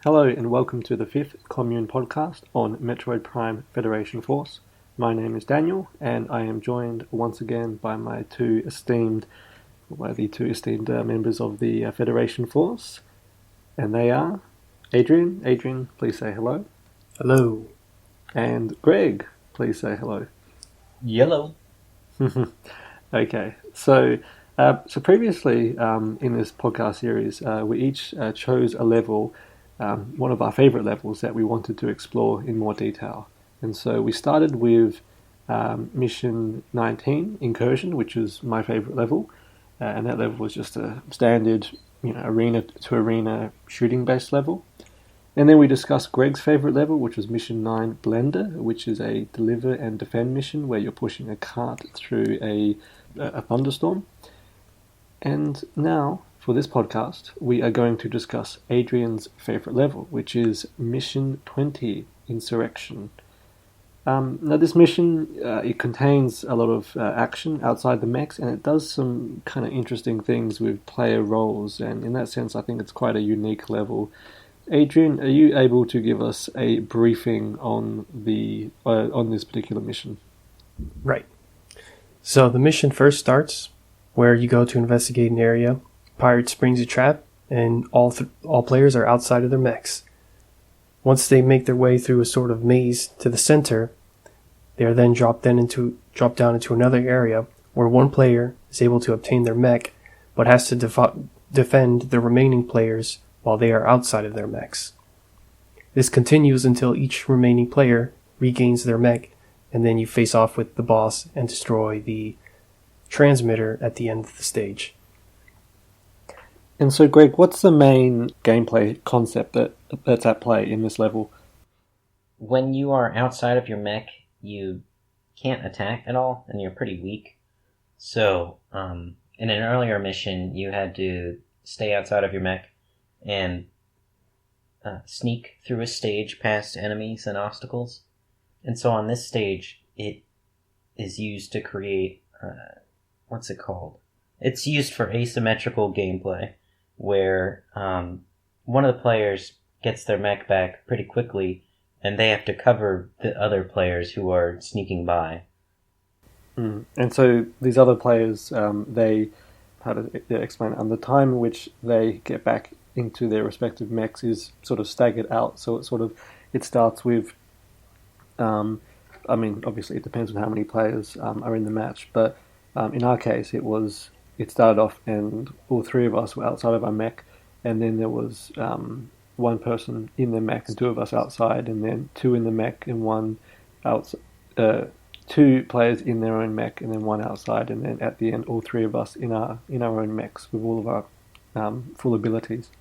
Hello and welcome to the 5th Commune podcast on Metroid Prime Federation Force. My name is Daniel and I am joined once again by the two esteemed members of the Federation Force, and they are Adrian. Adrian, please say hello. Hello. And Greg, please say hello. Yellow. Okay, so previously in this podcast series, we each chose a level, one of our favorite levels that we wanted to explore in more detail. And so we started with Mission 19, Incursion, which was my favorite level, and that level was just a standard, arena to arena shooting based level. And then we discussed Greg's favorite level, which was Mission 9 Blender, which is a deliver and defend mission where you're pushing a cart through a thunderstorm. And now, for this podcast, we are going to discuss Adrian's favorite level, which is Mission 20 Insurrection. Now, this mission, it contains a lot of action outside the mechs, and it does some kind of interesting things with player roles, and in that sense, I think it's quite a unique level. Adrian, are you able to give us a briefing on this particular mission? Right. So the mission first starts where you go to investigate an area. Pirate springs a trap, and all players are outside of their mechs. Once they make their way through a sort of maze to the center, they are then dropped down into another area where one player is able to obtain their mech, but has to defend the remaining players while they are outside of their mechs. This continues until each remaining player regains their mech, and then you face off with the boss and destroy the transmitter at the end of the stage. And so, Greg, what's the main gameplay concept that's at play in this level? When you are outside of your mech, you can't attack at all, and you're pretty weak. So, in an earlier mission, you had to stay outside of your mech and sneak through a stage past enemies and obstacles. And so on this stage, it is used to create, what's it called? It's used for asymmetrical gameplay, where one of the players gets their mech back pretty quickly, and they have to cover the other players who are sneaking by. And so these other players, they explain it, and the time in which they get back into their respective mechs is sort of staggered out. So it starts with, obviously it depends on how many players are in the match, but in our case it started off and all three of us were outside of our mech, and then there was one person in the mech and two of us outside, and then two in the mech and one outside. Two players in their own mech and then one outside, and then at the end all three of us in our own mechs with all of our full abilities.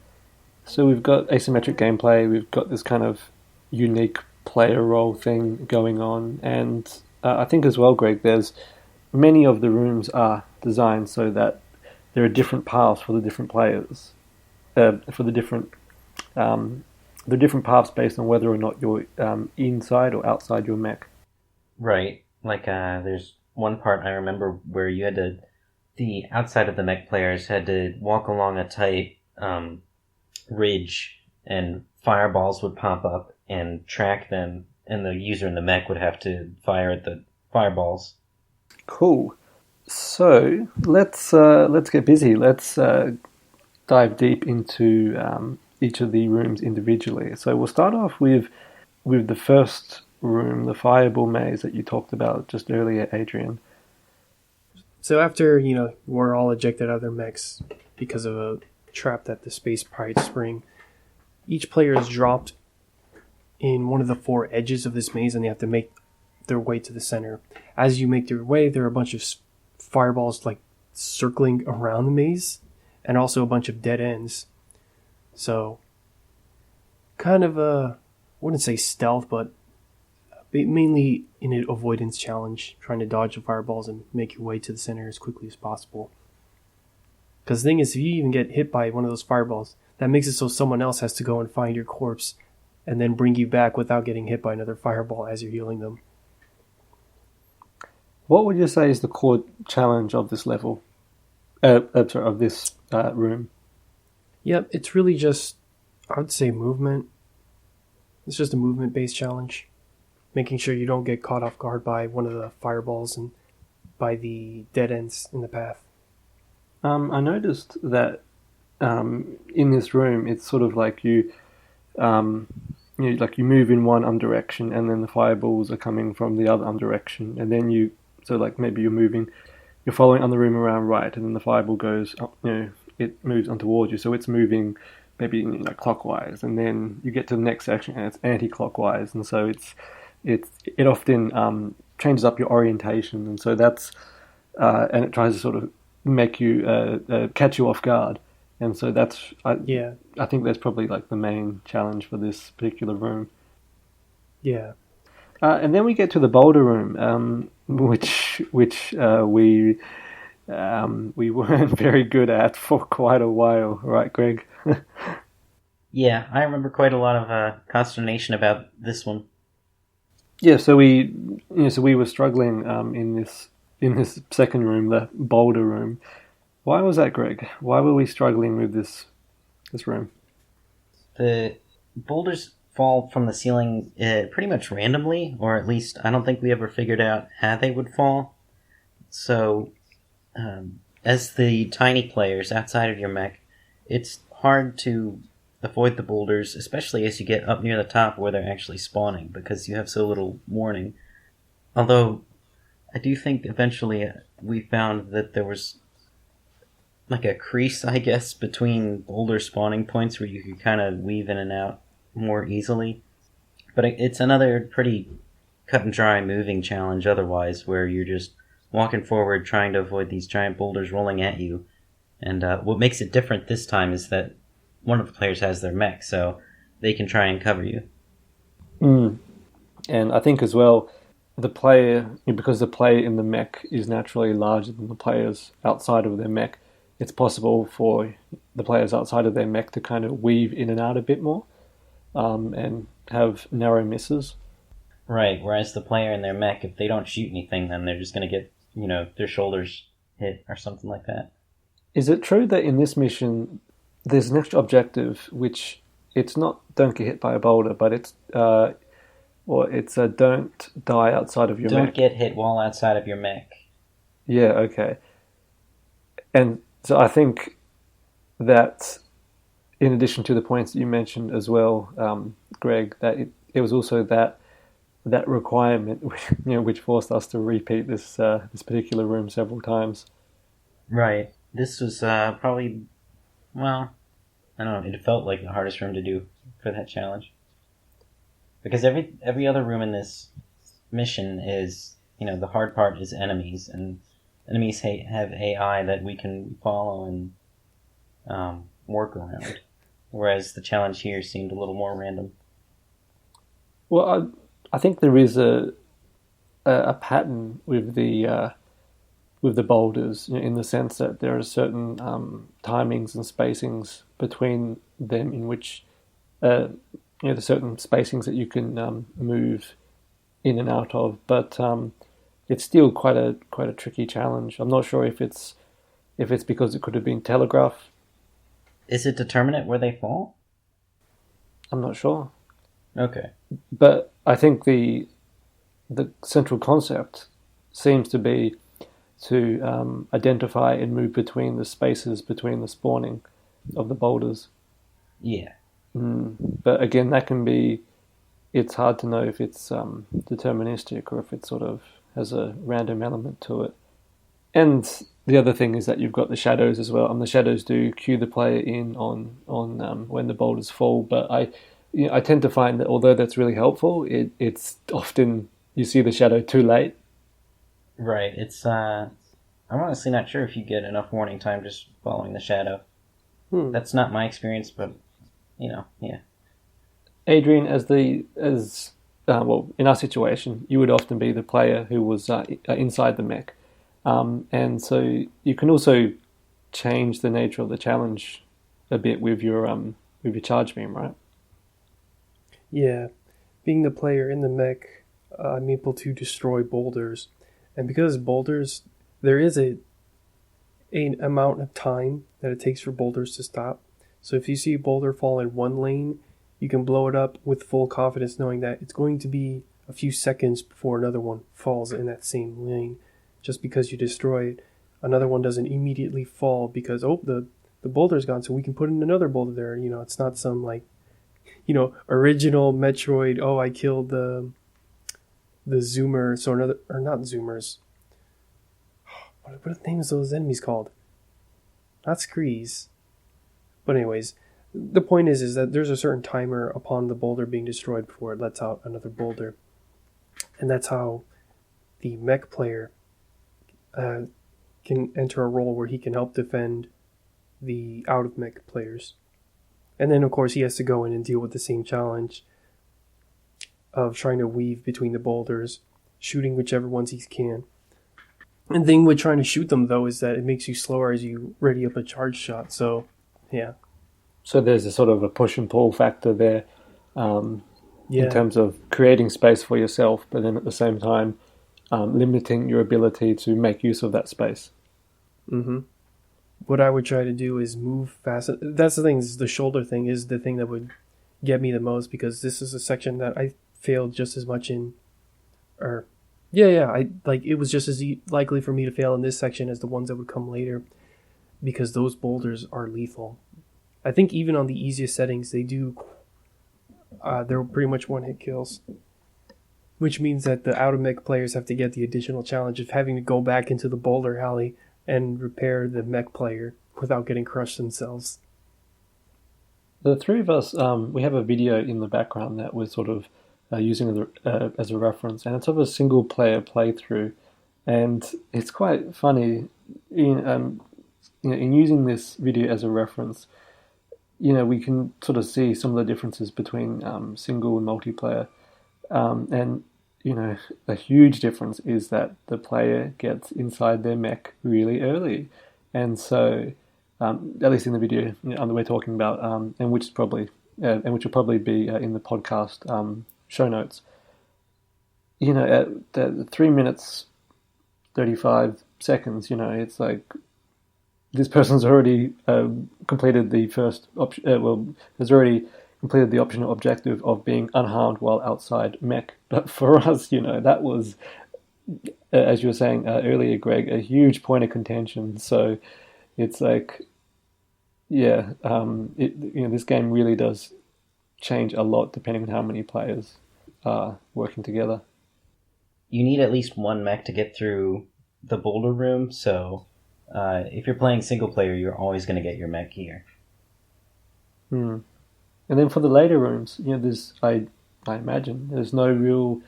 So we've got asymmetric gameplay, we've got this kind of unique player role thing going on, and I think as well, Greg, there's many of the rooms are designed so that there are different paths for the different players, for the different paths based on whether or not you're inside or outside your mech. Right. Like, there's one part I remember where the outside of the mech players had to walk along a tight ridge, and fireballs would pop up and track them, and the user in the mech would have to fire at the fireballs. Cool. So let's get busy. Let's dive deep into each of the rooms individually. So we'll start off with the first room, the fireball maze that you talked about just earlier, Adrian. So after, we're all ejected out of their mechs because of a trap that the space pirates spring, each player is dropped in one of the four edges of this maze, and they have to make their way to the center. As you make your way, there are a bunch of fireballs circling around the maze, and also a bunch of dead ends. So, kind of I wouldn't say stealth, but mainly an avoidance challenge, trying to dodge the fireballs and make your way to the center as quickly as possible. Because the thing is, if you even get hit by one of those fireballs, that makes it so someone else has to go and find your corpse and then bring you back without getting hit by another fireball as you're healing them. What would you say is the core challenge of this level? Of this room? Yep, it's really just I would say movement. It's just a movement-based challenge, making sure you don't get caught off guard by one of the fireballs and by the dead ends in the path. I noticed that in this room, it's sort of like um, you move in one direction, and then the fireballs are coming from the other direction, and then so like maybe you're following on the room around right, and then the fireball goes up, it moves on towards you, so it's moving maybe clockwise, and then you get to the next section and it's anti-clockwise, and so it often changes up your orientation, and so that's and it tries to sort of make you catch you off guard, and so Yeah, I think that's probably like the main challenge for this particular room. yeah. And then we get to the boulder room, which we weren't very good at for quite a while, right, Greg? Yeah, I remember quite a lot of consternation about this one. Yeah, so we were struggling in this second room, the boulder room. Why was that, Greg? Why were we struggling with this room? The boulders fall from the ceiling pretty much randomly, or at least I don't think we ever figured out how they would fall. So, as the tiny players outside of your mech, it's hard to avoid the boulders, especially as you get up near the top where they're actually spawning, because you have so little warning. Although, I do think eventually we found that there was like a crease, I guess, between boulder spawning points where you could kind of weave in and out more easily. But it's another pretty cut and dry moving challenge otherwise, where you're just walking forward trying to avoid these giant boulders rolling at you. And what makes it different this time is that one of the players has their mech, so they can try and cover you. And I think as well, because the player in the mech is naturally larger than the players outside of their mech, it's possible for the players outside of their mech to kind of weave in and out a bit more, and have narrow misses. Right, whereas the player in their mech, if they don't shoot anything, then they're just going to get, their shoulders hit or something like that. Is it true that in this mission, there's an extra objective which it's not don't get hit by a boulder, but it's don't die outside of your mech? Don't get hit while outside of your mech. Yeah, okay. And so I think that in addition to the points that you mentioned as well, Greg, that it was also that requirement, which forced us to repeat this particular room several times. Right. This was probably, well, I don't know. It felt like the hardest room to do for that challenge, because every other room in this mission is, the hard part is enemies, and enemies have AI that we can follow and work around, whereas the challenge here seemed a little more random. Well, I think there is a pattern with the boulders, in the sense that there are certain timings and spacings between them in which there's certain spacings that you can move in and out of, but it's still quite a tricky challenge. I'm not sure if it's because it could have been telegraphed. Is it determinate where they fall? I'm not sure. Okay. But I think the central concept seems to be to identify and move between the spaces between the spawning of the boulders. Yeah. But again, it's hard to know if it's deterministic or if it sort of has a random element to it. And the other thing is that you've got the shadows as well, and the shadows do cue the player in on when the boulders fall. But I tend to find that although that's really helpful, it's often you see the shadow too late. Right. It's I'm honestly not sure if you get enough warning time just following the shadow. That's not my experience, but yeah. Adrian, well, in our situation, you would often be the player who was inside the mech, and so you can also change the nature of the challenge a bit with your charge beam, right? Yeah, being the player in the mech, I'm able to destroy boulders, and because boulders, there is an amount of time that it takes for boulders to stop. So if you see a boulder fall in one lane, you can blow it up with full confidence knowing that it's going to be a few seconds before another one falls in that same lane. Just because you destroy it, another one doesn't immediately fall because, the boulder's gone, so we can put in another boulder there. It's not some, like, original Metroid, I killed the Zoomer, so another, or not Zoomers. What are the names of those enemies called? Not Screes. But anyways, the point is that there's a certain timer upon the boulder being destroyed before it lets out another boulder. And that's how the mech player can enter a role where he can help defend the out-of-mech players. And then, of course, he has to go in and deal with the same challenge of trying to weave between the boulders, shooting whichever ones he can. And the thing with trying to shoot them, though, is that it makes you slower as you ready up a charge shot. So, yeah. So there's a sort of a push and pull factor there in Yeah. terms of creating space for yourself, but then at the same time limiting your ability to make use of that space. Mm-hmm. What I would try to do is move fast. That's the thing, is the shoulder thing is the thing that would get me the most, because this is a section that I failed just as much in. It was just as likely for me to fail in this section as the ones that would come later, because those boulders are lethal. I think even on the easiest settings, they're pretty much one-hit kills. Which means that the out-of-mech players have to get the additional challenge of having to go back into the boulder alley and repair the mech player without getting crushed themselves. The three of us, we have a video in the background that we're sort of using as a reference, and it's of a single-player playthrough, and it's quite funny in using this video as a reference. We can sort of see some of the differences between single and multiplayer. And a huge difference is that the player gets inside their mech really early. And so, at least in the video that we're talking about, and which will probably be in the podcast show notes, at the 3 minutes, 35 seconds, it's like, this person's already completed the first option. Has already completed the optional objective of being unharmed while outside mech. But for us, that was, as you were saying earlier, Greg, a huge point of contention. So it's like, this game really does change a lot depending on how many players are working together. You need at least one mech to get through the boulder room, so if you're playing single player, you're always going to get your mech here. And then for the later rooms, there's I imagine there's no real,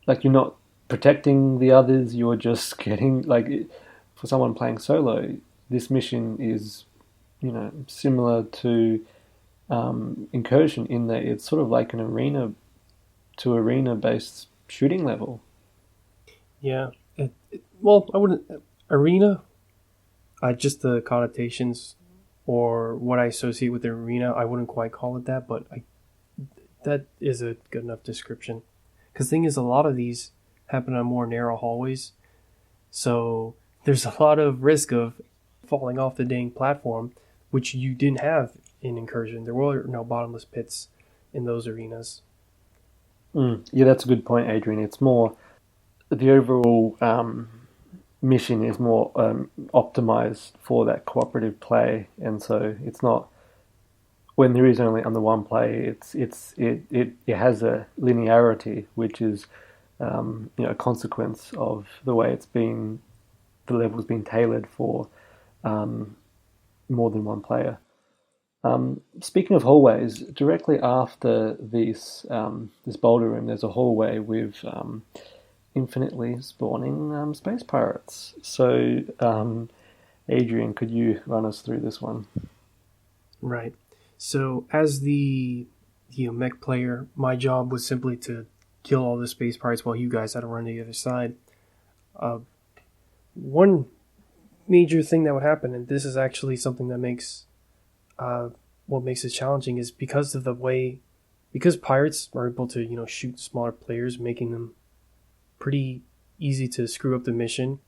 like, you're not protecting the others. You're just getting, like, for someone playing solo, this mission is, similar to Incursion in that it's sort of like an arena to arena based shooting level. Yeah. I wouldn't arena. Just the connotations or what I associate with the arena, I wouldn't quite call it that, but that is a good enough description. Because the thing is, a lot of these happen on more narrow hallways, so there's a lot of risk of falling off the dang platform, which you didn't have in Incursion. There were no bottomless pits in those arenas. Yeah, that's a good point, Adrian. It's more, the overall mission is more optimized for that cooperative play, and so it's not, when there is only under one play, it has a linearity, which is a consequence of the way the level's been tailored for more than one player. Speaking of hallways, directly after this boulder room, there's a hallway with infinitely spawning space pirates. So, Adrian, could you run us through this one? Right. So, as the mech player, my job was simply to kill all the space pirates while you guys had to run to the other side. One major thing that would happen, and this is actually something that makes what makes it challenging, is because pirates are able to shoot smaller players, making them pretty easy to screw up the mission.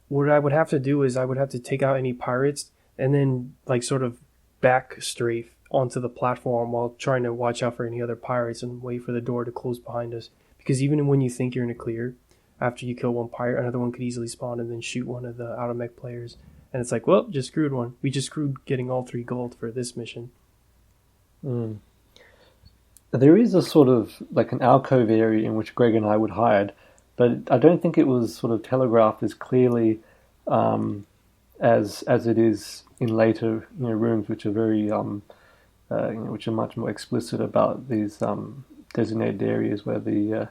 What I would have to do is I would have to take out any pirates and then sort of back strafe onto the platform while trying to watch out for any other pirates and wait for the door to close behind us. Because even when you think you're in a clear, after you kill one pirate, another one could easily spawn and then shoot one of the automech players. And it's like, well, just screwed one. We just screwed getting all 3 gold for this mission. Mm. There is a sort of like an alcove area in which Greg and I would hide, but I don't think it was sort of telegraphed as clearly as it is in later rooms, which are very which are much more explicit about these designated areas where the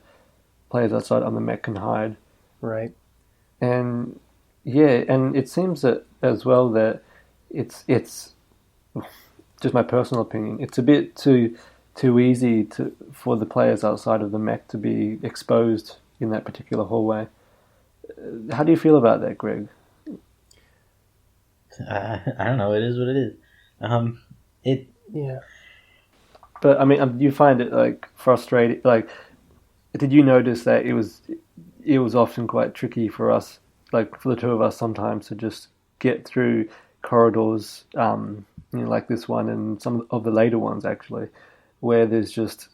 players outside on the mech can hide. Right. And yeah, and it seems that as well that it's just my personal opinion. It's a bit too easy for the players outside of the mech to be exposed in that particular hallway. How do you feel about that, Greg? I don't know. It is what it is. Yeah. But I mean, do you find it like frustrating? Like, did you notice that it was often quite tricky for us, like for the two of us, sometimes to just get through corridors, like this one and some of the later ones actually, where there's just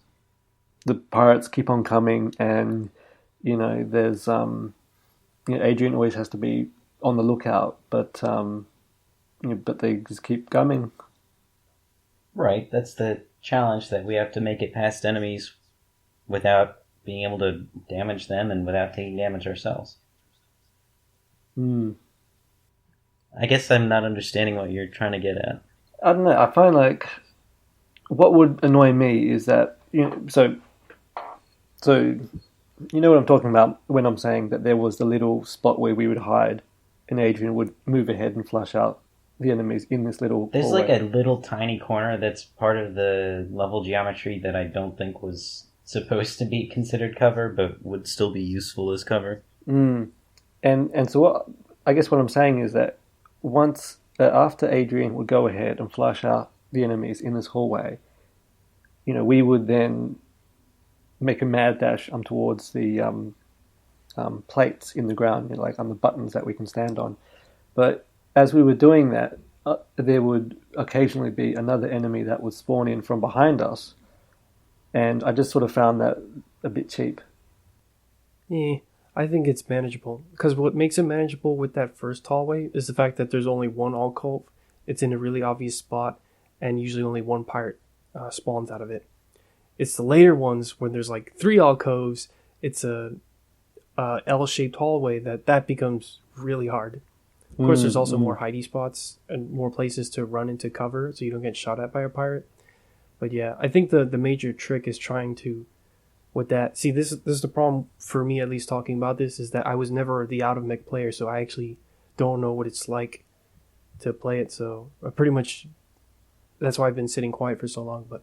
the pirates keep on coming, and there's Adrian always has to be on the lookout, but but they just keep coming. Right, that's the challenge, that we have to make it past enemies without being able to damage them and without taking damage ourselves. I guess I'm not understanding what you're trying to get at. I don't know. I find like what would annoy me is that so you know what I'm talking about when I'm saying that there was the little spot where we would hide, and Adrian would move ahead and flush out the enemies in this little There's hallway. like a little tiny corner that's part of the level geometry that I don't think was supposed to be considered cover, but would still be useful as cover. And so I guess what I'm saying is that once after Adrian would go ahead and flush out the enemies in this hallway, we would then make a mad dash towards the plates in the ground, like on the buttons that we can stand on. But as we were doing that, there would occasionally be another enemy that would spawn in from behind us, and I just sort of found that a bit cheap. Yeah, I think it's manageable. Because what makes it manageable with that first hallway is the fact that there's only one alcove. It's in a really obvious spot, and usually only one pirate spawns out of it. It's the later ones when there's like 3 alcoves. It's a L-shaped hallway that becomes really hard. Of course, there's also more hidey spots and more places to run into cover so you don't get shot at by a pirate. But yeah, I think the major trick is trying to, with that, see, this is the problem for me, at least talking about this, is that I was never the out-of-mech player, so I actually don't know what it's like to play it. So I pretty much, that's why I've been sitting quiet for so long. But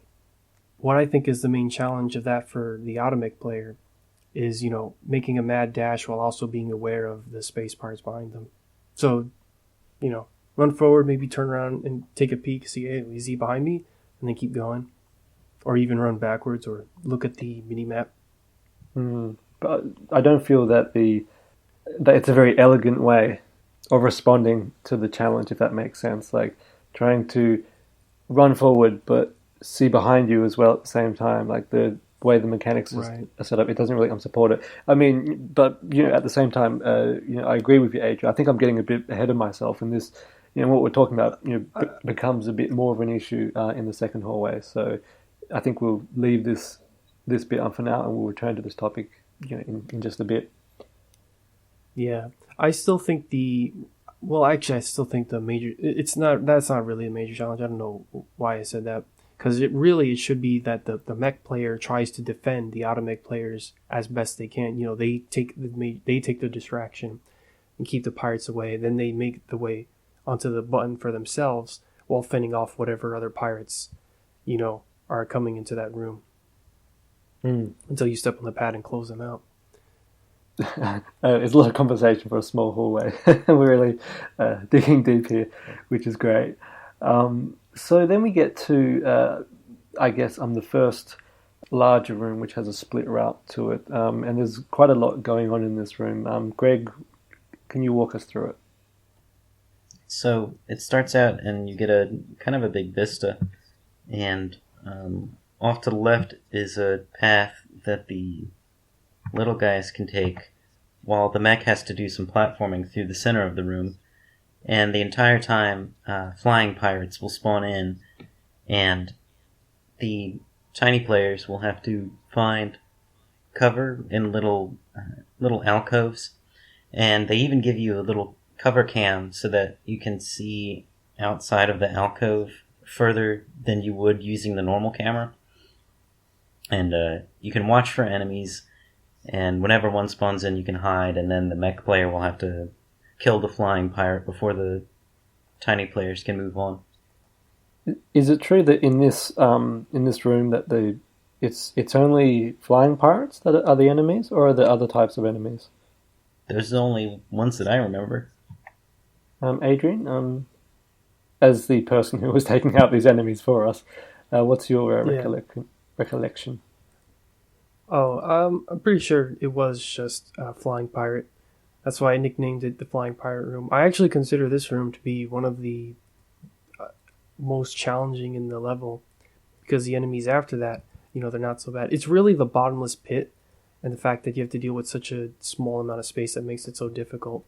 what I think is the main challenge of that for the out-of-mech player is, making a mad dash while also being aware of the space parts behind them. So, run forward, maybe turn around and take a peek, see, hey, is he behind me? And then keep going. Or even run backwards or look at the mini-map. But I don't feel that it's a very elegant way of responding to the challenge, if that makes sense. Like, trying to run forward but see behind you as well at the same time. Like, the way the mechanics are set up, it doesn't really support it. I mean, but at the same time, I agree with you, Adrian. I think I'm getting a bit ahead of myself, and this, what we're talking about, becomes a bit more of an issue in the second hallway. So I think we'll leave this bit on for now, and we'll return to this topic, in just a bit. Yeah, I still think I still think the major. That's not really a major challenge. I don't know why I said that. Because it should be that the mech player tries to defend the auto-mech players as best they can. They take the distraction and keep the pirates away. Then they make the way onto the button for themselves while fending off whatever other pirates, are coming into that room. Until you step on the pad and close them out. It's a lot of conversation for a small hallway. We're really digging deep here, which is great. So then we get to, I guess, the first larger room, which has a split route to it. And there's quite a lot going on in this room. Greg, can you walk us through it? So it starts out and you get a kind of a big vista, and off to the left is a path that the little guys can take, while the mech has to do some platforming through the center of the room. And the entire time, flying pirates will spawn in, and the tiny players will have to find cover in little alcoves, and they even give you a little cover cam so that you can see outside of the alcove further than you would using the normal camera. And you can watch for enemies, and whenever one spawns in, you can hide, and then the mech player will have to kill the flying pirate before the tiny players can move on. Is it true that in this room that it's only flying pirates that are the enemies, or are there other types of enemies? There's the only ones that I remember. Adrian, as the person who was taking out these enemies for us, what's your recollection? I'm pretty sure it was just Flying Pirate. That's why I nicknamed it the Flying Pirate Room. I actually consider this room to be one of the most challenging in the level, because the enemies after that, they're not so bad. It's really the bottomless pit and the fact that you have to deal with such a small amount of space that makes it so difficult.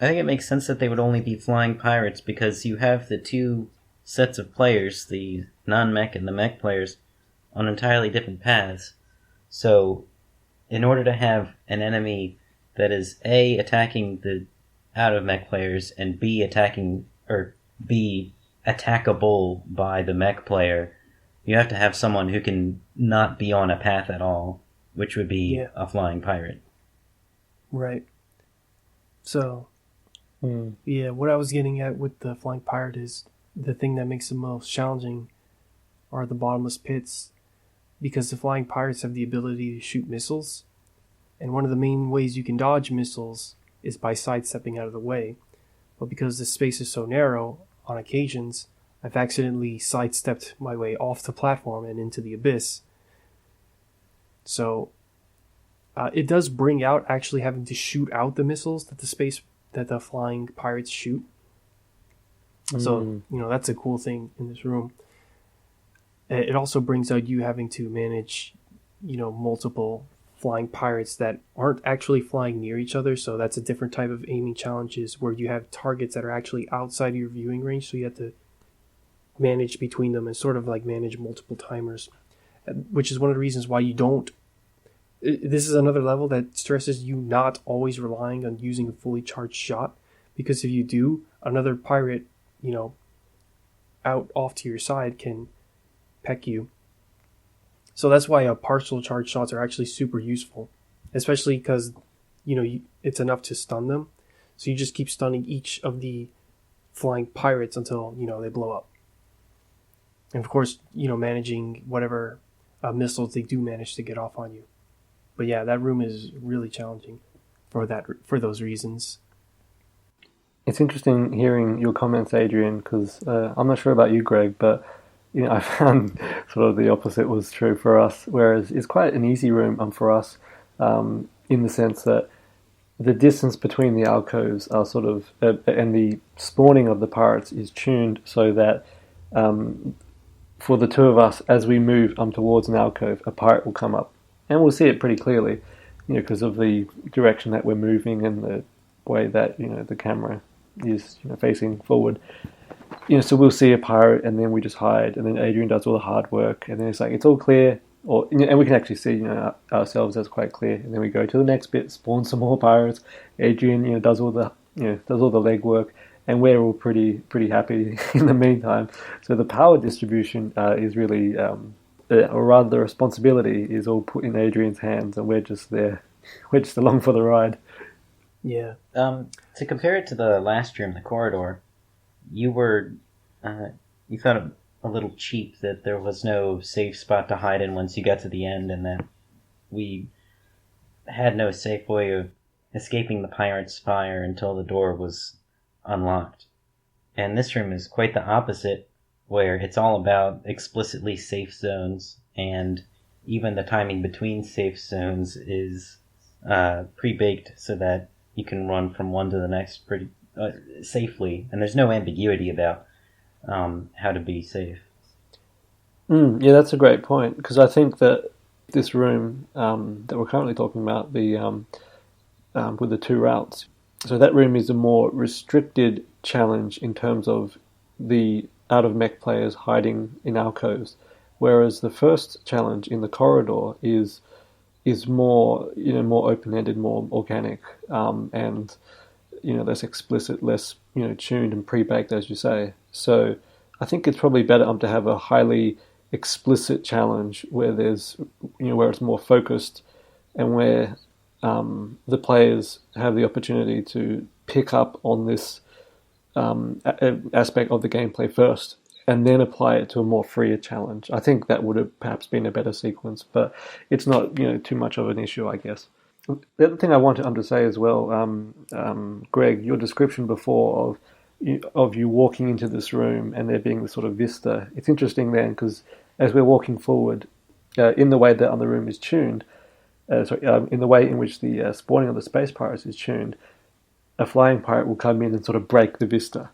I think it makes sense that they would only be flying pirates because you have the two sets of players, the non-mech and the mech players, on entirely different paths. So, in order to have an enemy that is A, attacking the out-of-mech players, and B, attackable by the mech player, you have to have someone who can not be on a path at all, which would be a flying pirate. Right. So, what I was getting at with the flying pirate is the thing that makes it most challenging are the bottomless pits, because the flying pirates have the ability to shoot missiles, and one of the main ways you can dodge missiles is by sidestepping out of the way. But because the space is so narrow, on occasions, I've accidentally sidestepped my way off the platform and into the abyss. So, it does bring out actually having to shoot out the missiles that the flying pirates shoot. So, that's a cool thing in this room. It also brings out you having to manage, multiple flying pirates that aren't actually flying near each other. So that's a different type of aiming challenges where you have targets that are actually outside of your viewing range. So you have to manage between them and sort of like manage multiple timers, which is one of the reasons why you don't. This is another level that stresses you not always relying on using a fully charged shot, because if you do, another pirate, out off to your side can peck you. So that's why partial charge shots are actually super useful, especially because, it's enough to stun them. So you just keep stunning each of the flying pirates until, they blow up. And of course, managing whatever missiles they do manage to get off on you. But yeah, that room is really challenging for those reasons. It's interesting hearing your comments, Adrian, because I'm not sure about you, Greg, but I found sort of the opposite was true for us, whereas it's quite an easy room for us in the sense that the distance between the alcoves are sort of, and the spawning of the pirates is tuned so that for the two of us, as we move towards an alcove, a pirate will come up. And we'll see it pretty clearly, because of the direction that we're moving and the way that, the camera is facing forward. So we'll see a pirate and then we just hide, and then Adrian does all the hard work, and then it's like, it's all clear, and we can actually see, ourselves as quite clear, and then we go to the next bit, spawn some more pirates. Adrian, does all the legwork, and we're all pretty happy in the meantime. So the power distribution is really, or rather the responsibility is all put in Adrian's hands, and we're just there, we're just along for the ride. Yeah. To compare it to the last room, the corridor, you thought it a little cheap that there was no safe spot to hide in once you got to the end, and that we had no safe way of escaping the pirate's fire until the door was unlocked. And this room is quite the opposite, where it's all about explicitly safe zones, and even the timing between safe zones is pre-baked so that you can run from one to the next safely, and there's no ambiguity about how to be safe. Yeah, that's a great point, because I think that this room that we're currently talking about, the with the two routes, so that room is a more restricted challenge in terms of the out of mech players hiding in alcoves, whereas the first challenge in the corridor is more, more open ended, more organic, and less explicit, less tuned and pre baked, as you say. So I think it's probably better to have a highly explicit challenge where there's where it's more focused, and where the players have the opportunity to pick up on this aspect of the gameplay first, and then apply it to a more freer challenge. I think that would have perhaps been a better sequence, but it's not too much of an issue, I guess. The other thing I wanted to say as well, Greg, your description before of you walking into this room and there being this sort of vista. It's interesting then, because as we're walking forward, in the way that the room is tuned, in the way in which the spawning of the space pirates is tuned, a flying pirate will come in and sort of break the vista,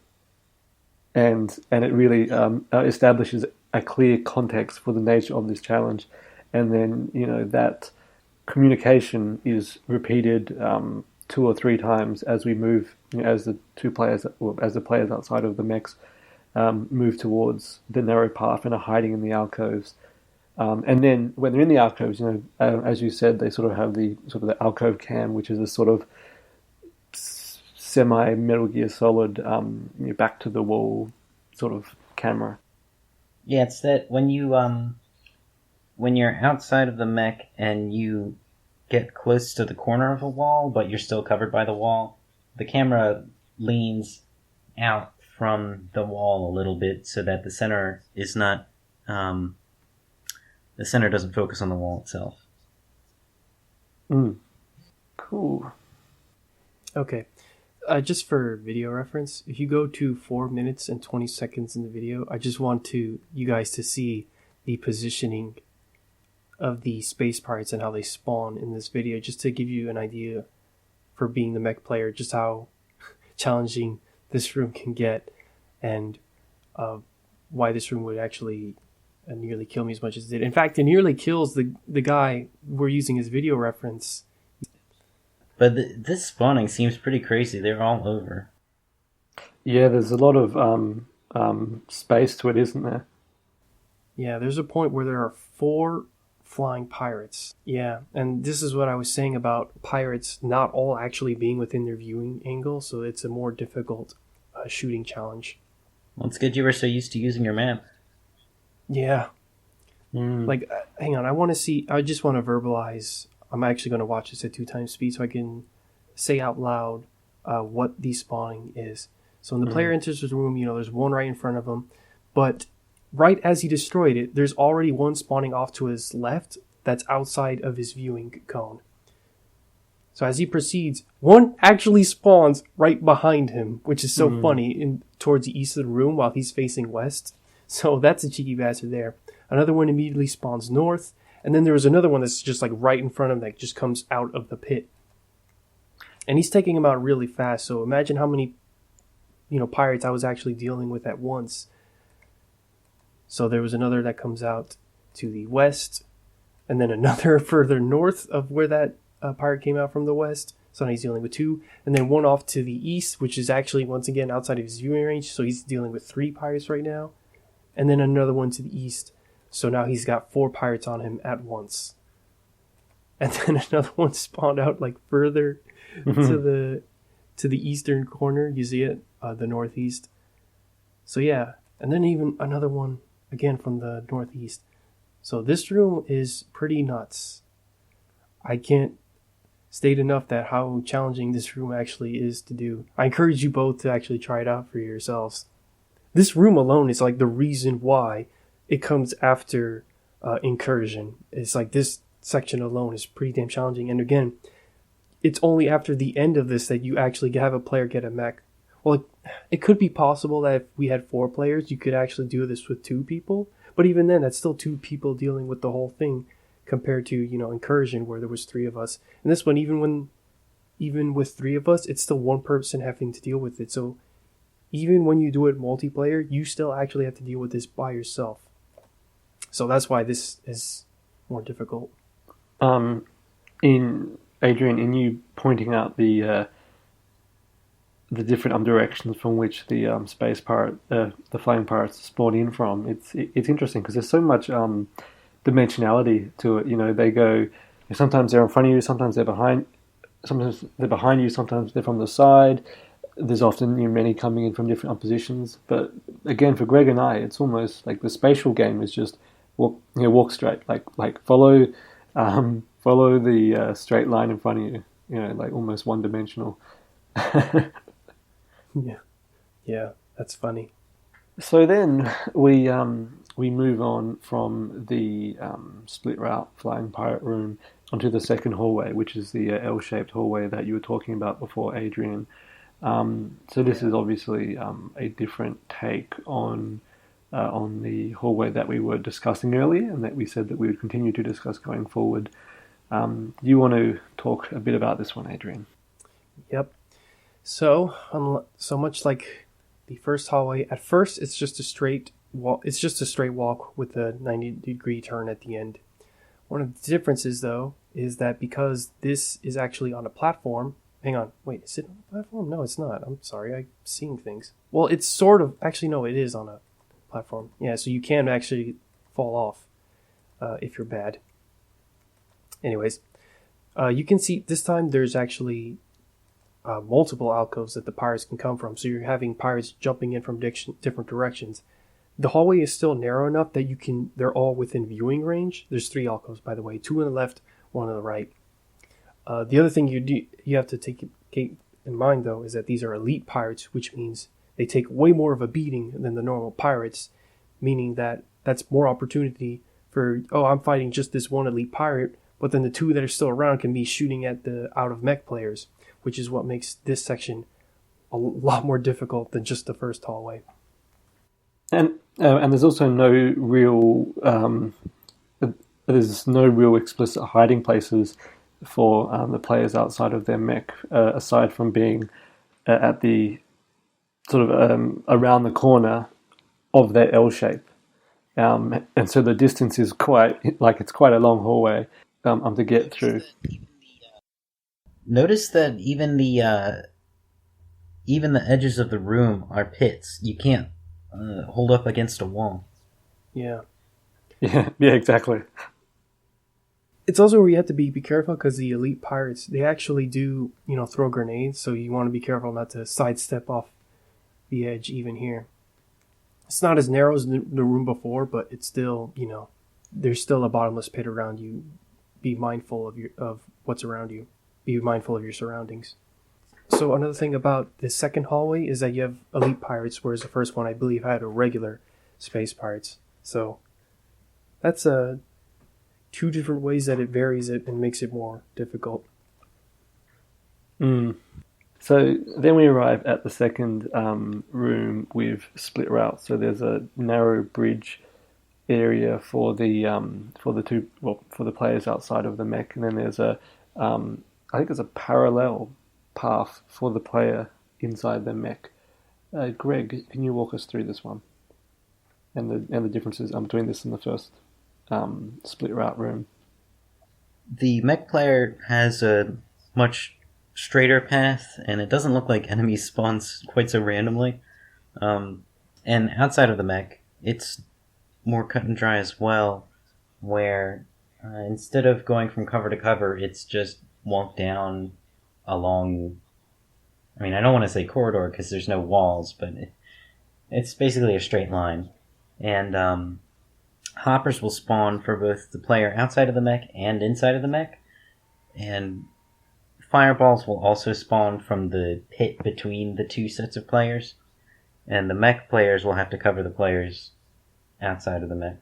and it really establishes a clear context for the nature of this challenge, and then that communication is repeated 2 or 3 times as we move, as the players outside of the mechs move towards the narrow path and are hiding in the alcoves. And then when they're in the alcoves, as you said, they sort of have the alcove cam, which is a sort of semi Metal Gear Solid, back to the wall sort of camera. Yeah, it's that when you're outside of the mech and you get close to the corner of a wall, but you're still covered by the wall, the camera leans out from the wall a little bit so that the center is not. The center doesn't focus on the wall itself. Cool. Okay. Just for video reference, if you go to 4 minutes and 20 seconds in the video, I just want you guys to see the positioning of the space pirates and how they spawn in this video, just to give you an idea for being the mech player, just how challenging this room can get, and why this room would actually nearly kill me as much as it did. In fact, it nearly kills the guy we're using as video reference. But this spawning seems pretty crazy. They're all over. Yeah, there's a lot of space to it, isn't there? Yeah, there's a point where there are 4 flying pirates. Yeah, and this is what I was saying about pirates not all actually being within their viewing angle, so it's a more difficult shooting challenge. Well, it's good you were so used to using your map. Yeah. Like, hang on, I just want to verbalize. I'm actually going to watch this at 2 times speed so I can say out loud what the spawning is. So when the player enters the room, there's one right in front of him, but right as he destroyed it, there's already one spawning off to his left that's outside of his viewing cone. So as he proceeds, one actually spawns right behind him, which is so funny, towards the east of the room while he's facing west. So that's a cheeky bastard there. Another one immediately spawns north, and then there was another one that's just like right in front of him that just comes out of the pit. And he's taking him out really fast, so imagine how many pirates I was actually dealing with at once. So there was another that comes out to the west, and then another further north of where that pirate came out from the west. So now he's dealing with 2, and then one off to the east, which is actually once again outside of his viewing range. So he's dealing with 3 pirates right now, and then another one to the east. So now he's got 4 pirates on him at once, and then another one spawned out like further to the eastern corner. You see it, the northeast. So yeah, and then even another one again from the northeast. So this room is pretty nuts. I can't state enough that how challenging this room actually is to do. I encourage you both to actually try it out for yourselves. This room alone is like the reason why it comes after Incursion. It's like this section alone is pretty damn challenging. And again, it's only after the end of this that you actually have a player get a mech. Well, it could be possible that if we had 4 players, you could actually do this with 2 people. But even then, that's still 2 people dealing with the whole thing compared to, Incursion, where there was 3 of us. And this one, even when even with 3 of us, it's still one person having to deal with it. So even when you do it multiplayer, you still actually have to deal with this by yourself. So that's why this is more difficult. In Adrian, in you pointing out the different directions from which the space pirate, the flying pirates spawn in from, it's interesting because there's so much dimensionality to it. You know, they go. Sometimes they're in front of you, sometimes they're behind. Sometimes they're behind you, sometimes they're from the side. There's often many coming in from different positions. But again, for Greg and I, it's almost like the spatial game is just walk straight, like follow the straight line in front of you. You know, like almost one dimensional. Yeah, that's funny. So then we move on from the split route flying pirate room onto the second hallway, which is the L-shaped hallway that you were talking about before, Adrian. So this is obviously a different take on the hallway that we were discussing earlier, and that we said that we would continue to discuss going forward. Do you want to talk a bit about this one, Adrian? Yep. So much like the first hallway, at first it's just a straight walk. It's just a straight walk with a 90-degree turn at the end. One of the differences, though, is that because this is actually on a platform. Hang on, wait, is it on a platform? No, it's not. I'm sorry, I'm seeing things. Well, it's sort of. Actually, no, it is on a platform. Yeah, so you can actually fall off if you're bad. Anyways, you can see this time there's actually multiple alcoves that the pirates can come from. So you're having pirates jumping in from different directions. The hallway is still narrow enough that they're all within viewing range. There's 3 alcoves, by the way, 2 on the left, 1 on the right. The other thing you have to take in mind, though, is that these are elite pirates, which means they take way more of a beating than the normal pirates, meaning that that's more opportunity for, I'm fighting just this one elite pirate, but then the 2 that are still around can be shooting at the out-of-mech players, which is what makes this section a lot more difficult than just the first hallway. And there's also no real explicit hiding places for the players outside of their mech, aside from being at the sort of around the corner of their L shape, and so the distance is quite a long hallway to get through. Notice that even the edges of the room are pits. You can't hold up against a wall. Yeah, exactly. It's also where you have to be careful because the elite pirates, they actually do, throw grenades. So you want to be careful not to sidestep off the edge even here. It's not as narrow as the room before, but it's still, there's still a bottomless pit around you. Be mindful of what's around you. Be mindful of your surroundings. So another thing about the second hallway is that you have elite pirates, whereas the first one, I believe, had a regular space pirates. So that's 2 different ways that it varies it and makes it more difficult. So then we arrive at the second room with split routes. So there's a narrow bridge area for the players outside of the mech, and then there's I think there's a parallel path for the player inside the mech. Greg, can you walk us through this one and the differences between this and the first split route room? The mech player has a much straighter path, and it doesn't look like enemies spawn quite so randomly. And outside of the mech, it's more cut and dry as well, where instead of going from cover to cover, it's just walk down along, I don't want to say corridor because there's no walls, but it's basically a straight line. And hoppers will spawn for both the player outside of the mech and inside of the mech. And fireballs will also spawn from the pit between the 2 sets of players. And the mech players will have to cover the players outside of the mech.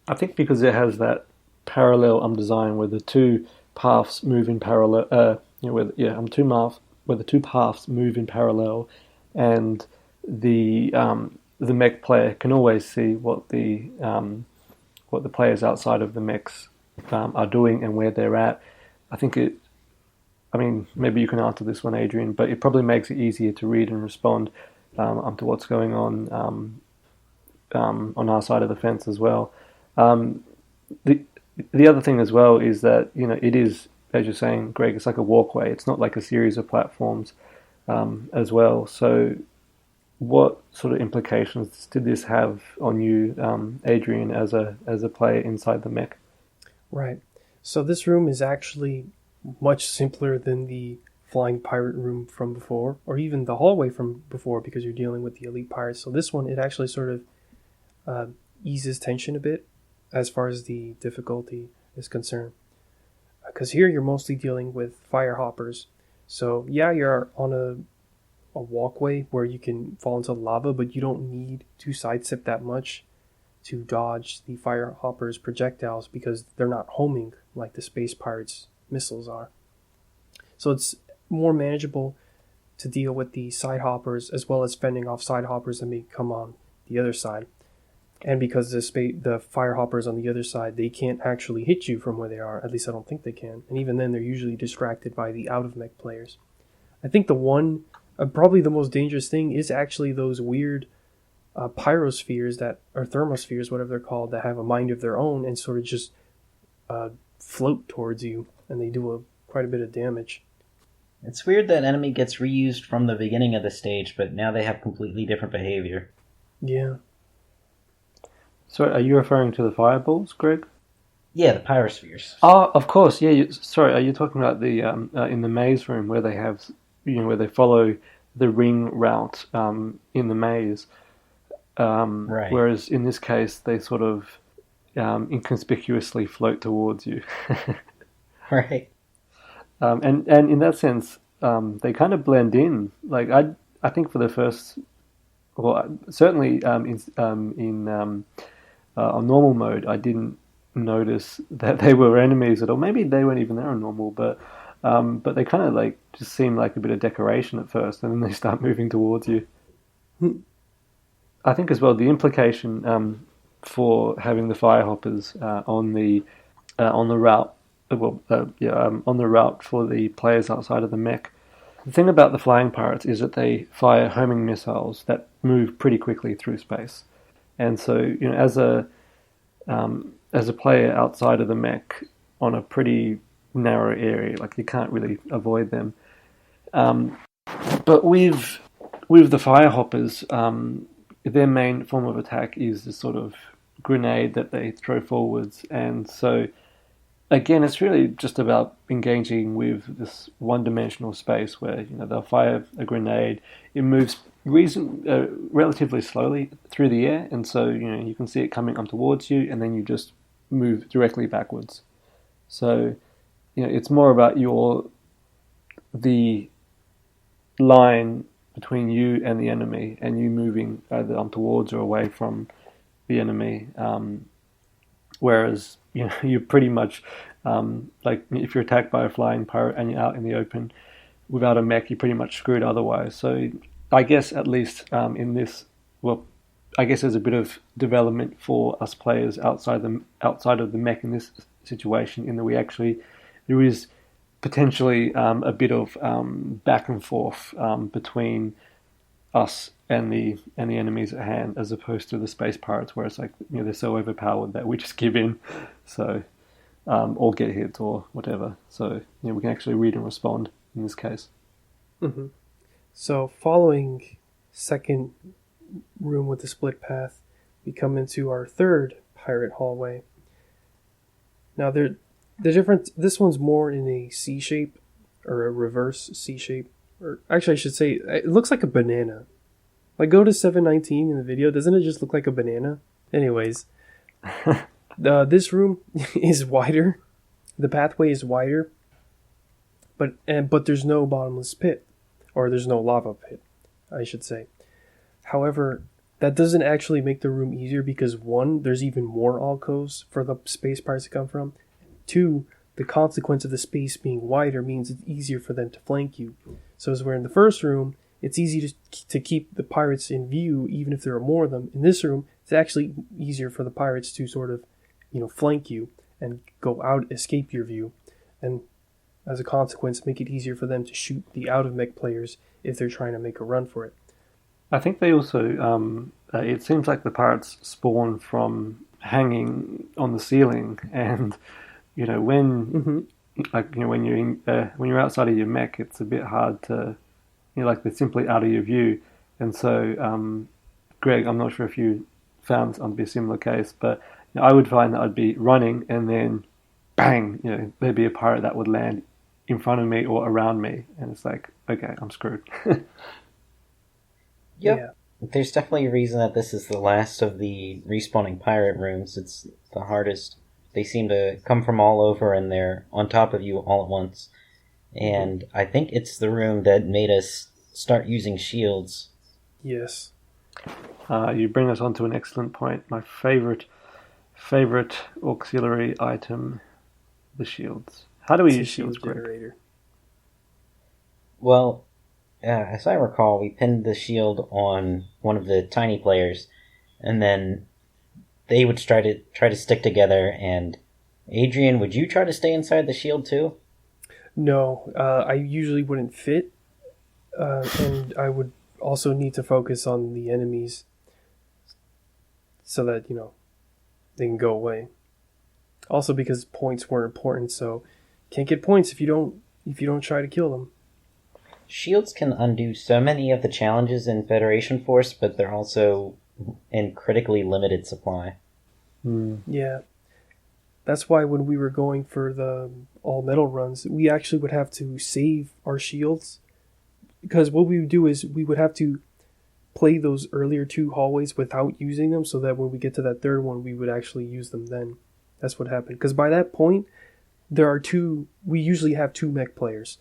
I think because it has that parallel design where the 2 paths move in parallel, where the 2 paths move in parallel, and the mech player can always see what the players outside of the mechs are doing and where they're at. I think I mean, maybe you can answer this one, Adrian, but it probably makes it easier to read and respond to what's going on our side of the fence as well. Um, the the other thing as well is that it is, as you're saying, Greg, it's like a walkway. It's not like a series of platforms as well. So, what sort of implications did this have on you, Adrian, as a player inside the mech? Right. So this room is actually much simpler than the flying pirate room from before, or even the hallway from before, because you're dealing with the elite pirates. So this one, it actually sort of eases tension a bit as far as the difficulty is concerned. Because here you're mostly dealing with fire hoppers. So yeah, you're on a walkway where you can fall into lava, but you don't need to sidestep that much to dodge the fire hoppers' projectiles because they're not homing like the space pirates' missiles are. So it's more manageable to deal with the side hoppers as well as fending off side hoppers that may come on the other side. And because the fire hoppers on the other side, they can't actually hit you from where they are. At least I don't think they can. And even then, they're usually distracted by the out-of-mech players. I think the one, probably the most dangerous thing is actually those weird pyrospheres or thermospheres, whatever they're called, that have a mind of their own and sort of just float towards you. And they do quite a bit of damage. It's weird that enemy gets reused from the beginning of the stage, but now they have completely different behavior. Yeah. So, are you referring to the fireballs, Greg? Yeah, the pyrospheres. Oh, of course. Yeah. Sorry, are you talking about the in the maze room where they have, where they follow the ring route in the maze? Right. Whereas in this case, they sort of inconspicuously float towards you. Right. And in that sense, they kind of blend in. Like I think for the first, well, certainly in on normal mode, I didn't notice that they were enemies at all. Maybe they weren't even there on normal, but they kind of like just seem like a bit of decoration at first, and then they start moving towards you. I think as well the implication for having the firehoppers on the route, on the route for the players outside of the mech. The thing about the flying pirates is that they fire homing missiles that move pretty quickly through space. And so, as a player outside of the mech on a pretty narrow area, like you can't really avoid them. But with the firehoppers, their main form of attack is this sort of grenade that they throw forwards, and so again, it's really just about engaging with this one-dimensional space where they'll fire a grenade. It moves relatively slowly through the air, and so you can see it coming up towards you, and then you just move directly backwards. So it's more about the line between you and the enemy, and you moving either towards or away from the enemy. Whereas you're pretty much like if you're attacked by a flying pirate and you're out in the open without a mech, you're pretty much screwed otherwise. So I guess at least in this, I guess there's a bit of development for us players outside of the mech in this situation, in that there is potentially a bit of back and forth between us and the enemies at hand, as opposed to the space pirates, where it's like they're so overpowered that we just give in, so or get hit or whatever. So we can actually read and respond in this case. Mm-hmm. So following second room with the split path, we come into our third pirate hallway. Now the difference. This one's more in a C shape, or a reverse C shape, or actually I should say it looks like a banana. Like, go to 719 in the video. Doesn't it just look like a banana? Anyways, this room is wider. The pathway is wider, but there's no bottomless pit, or there's no lava pit, I should say. However, that doesn't actually make the room easier because, one, there's even more alcoves for the space pirates to come from. Two, the consequence of the space being wider means it's easier for them to flank you. So as we're in the first room, it's easy to keep the pirates in view, even if there are more of them. In this room, it's actually easier for the pirates to sort of, flank you and go out, escape your view. And as a consequence, make it easier for them to shoot the out-of-mech players if they're trying to make a run for it. I think they also, it seems like the pirates spawn from hanging on the ceiling, and when when you're outside of your mech, it's a bit hard to, like they're simply out of your view, and so Greg, I'm not sure if you found something to be a similar case, but I would find that I'd be running and then bang, there'd be a pirate that would land in front of me or around me, and it's like, okay, I'm screwed. Yep. Yeah. There's definitely a reason that this is the last of the respawning pirate rooms. It's the hardest. They seem to come from all over, and they're on top of you all at once. And I think it's the room that made us start using shields. Yes. You bring us on to an excellent point. My favorite auxiliary item, the shields. How do we use shields, Greg? Generator. Well, as I recall, we pinned the shield on one of the tiny players, and then they would try to stick together. And Adrian, would you try to stay inside the shield too? No, I usually wouldn't fit, and I would also need to focus on the enemies so that they can go away. Also, because points were important, so can't get points if you don't try to kill them. Shields can undo so many of the challenges in Federation Force, but they're also in critically limited supply. Yeah. That's why when we were going for the all-metal runs, we actually would have to save our shields. Because what we would do is we would have to play those earlier 2 hallways without using them, so that when we get to that third one, we would actually use them then. That's what happened. Because by that point, we usually have 2 mech players.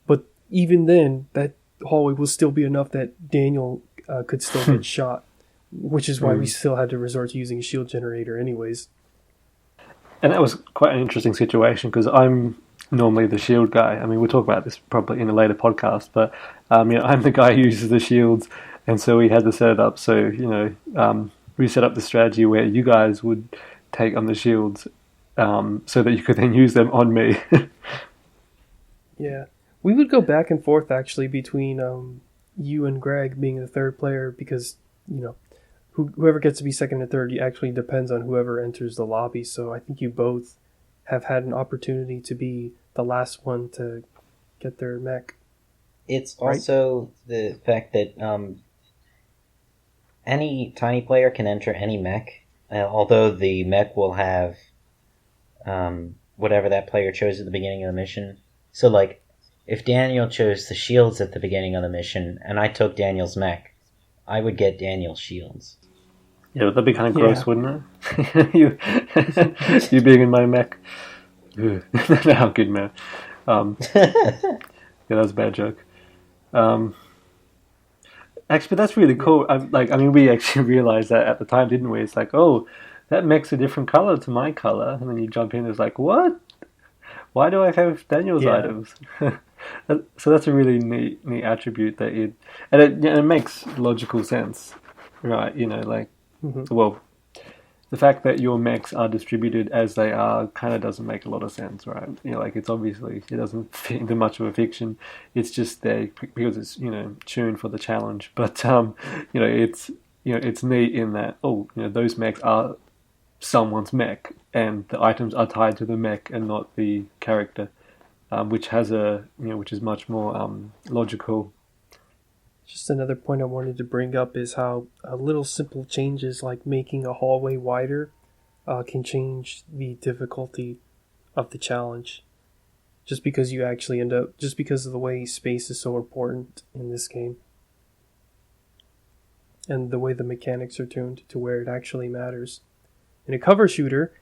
But even then, that hallway will still be enough that Daniel could still get shot. Which is why we still had to resort to using a shield generator anyways. And that was quite an interesting situation, because I'm normally the shield guy. I mean, we'll talk about this probably in a later podcast, but I'm the guy who uses the shields, and so we had to set it up so, we set up the strategy where you guys would take on the shields so that you could then use them on me. Yeah. We would go back and forth, actually, between you and Greg being the third player, because, whoever gets to be second and third actually depends on whoever enters the lobby. So I think you both have had an opportunity to be the last one to get their mech. It's also the fact that any tiny player can enter any mech, although the mech will have whatever that player chose at the beginning of the mission. So, like, if Daniel chose the shields at the beginning of the mission, and I took Daniel's mech, I would get Daniel's shields. Yeah, but that'd be kind of gross, wouldn't it? you being in my mech. How good, man. Yeah, that was a bad joke. Actually, but that's really cool. We actually realized that at the time, didn't we? It's like, oh, that mech's a different color to my color, and then you jump in. It's like, what? Why do I have Daniel's items? So that's a really neat attribute that it makes logical sense, right? Well, the fact that your mechs are distributed as they are kind of doesn't make a lot of sense, right? It's obviously, it doesn't fit into much of a fiction. It's just there because it's, tuned for the challenge. But, it's neat in that, those mechs are someone's mech, and the items are tied to the mech and not the character, which is much more logical. Just another point I wanted to bring up is how little simple changes like making a hallway wider can change the difficulty of the challenge. Just because because of the way space is so important in this game. And the way the mechanics are tuned to where it actually matters. In a cover shooter,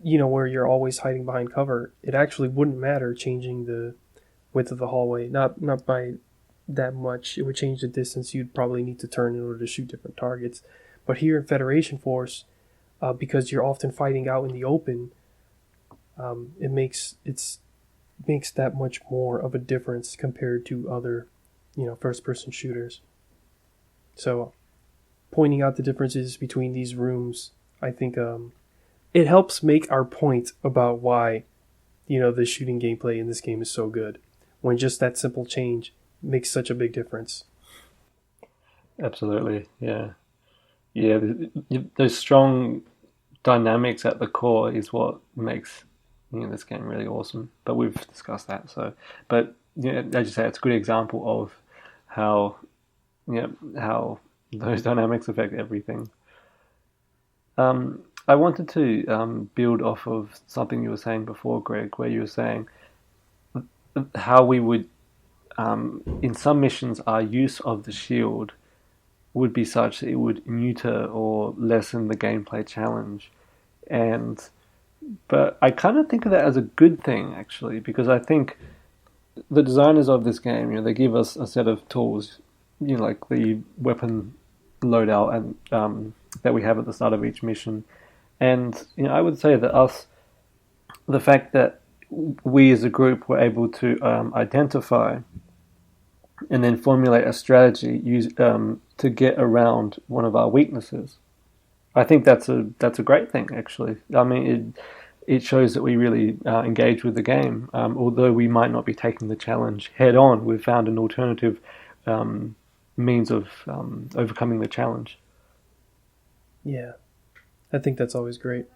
where you're always hiding behind cover, it actually wouldn't matter changing the width of the hallway. Not by that much. It would change the distance you'd probably need to turn in order to shoot different targets. But here in Federation Force, because you're often fighting out in the open, it makes that much more of a difference compared to other, first-person shooters. So, pointing out the differences between these rooms, I think it helps make our point about why, the shooting gameplay in this game is so good. When just that simple change makes such a big difference. Absolutely, yeah. Yeah, those strong dynamics at the core is what makes this game really awesome. But we've discussed that. So, but as you say, it's a good example of how how those dynamics affect everything. I wanted to build off of something you were saying before, Greg, where you were saying how we would, in some missions, our use of the shield would be such that it would neuter or lessen the gameplay challenge. But I kind of think of that as a good thing, actually, because I think the designers of this game, they give us a set of tools, like the weapon loadout and that we have at the start of each mission. And I would say that the fact that we as a group were able to identify and then formulate a strategy to get around one of our weaknesses. I think that's a great thing, actually. I mean, it shows that we really engage with the game. Although we might not be taking the challenge head on, we've found an alternative means of overcoming the challenge. Yeah, I think that's always great.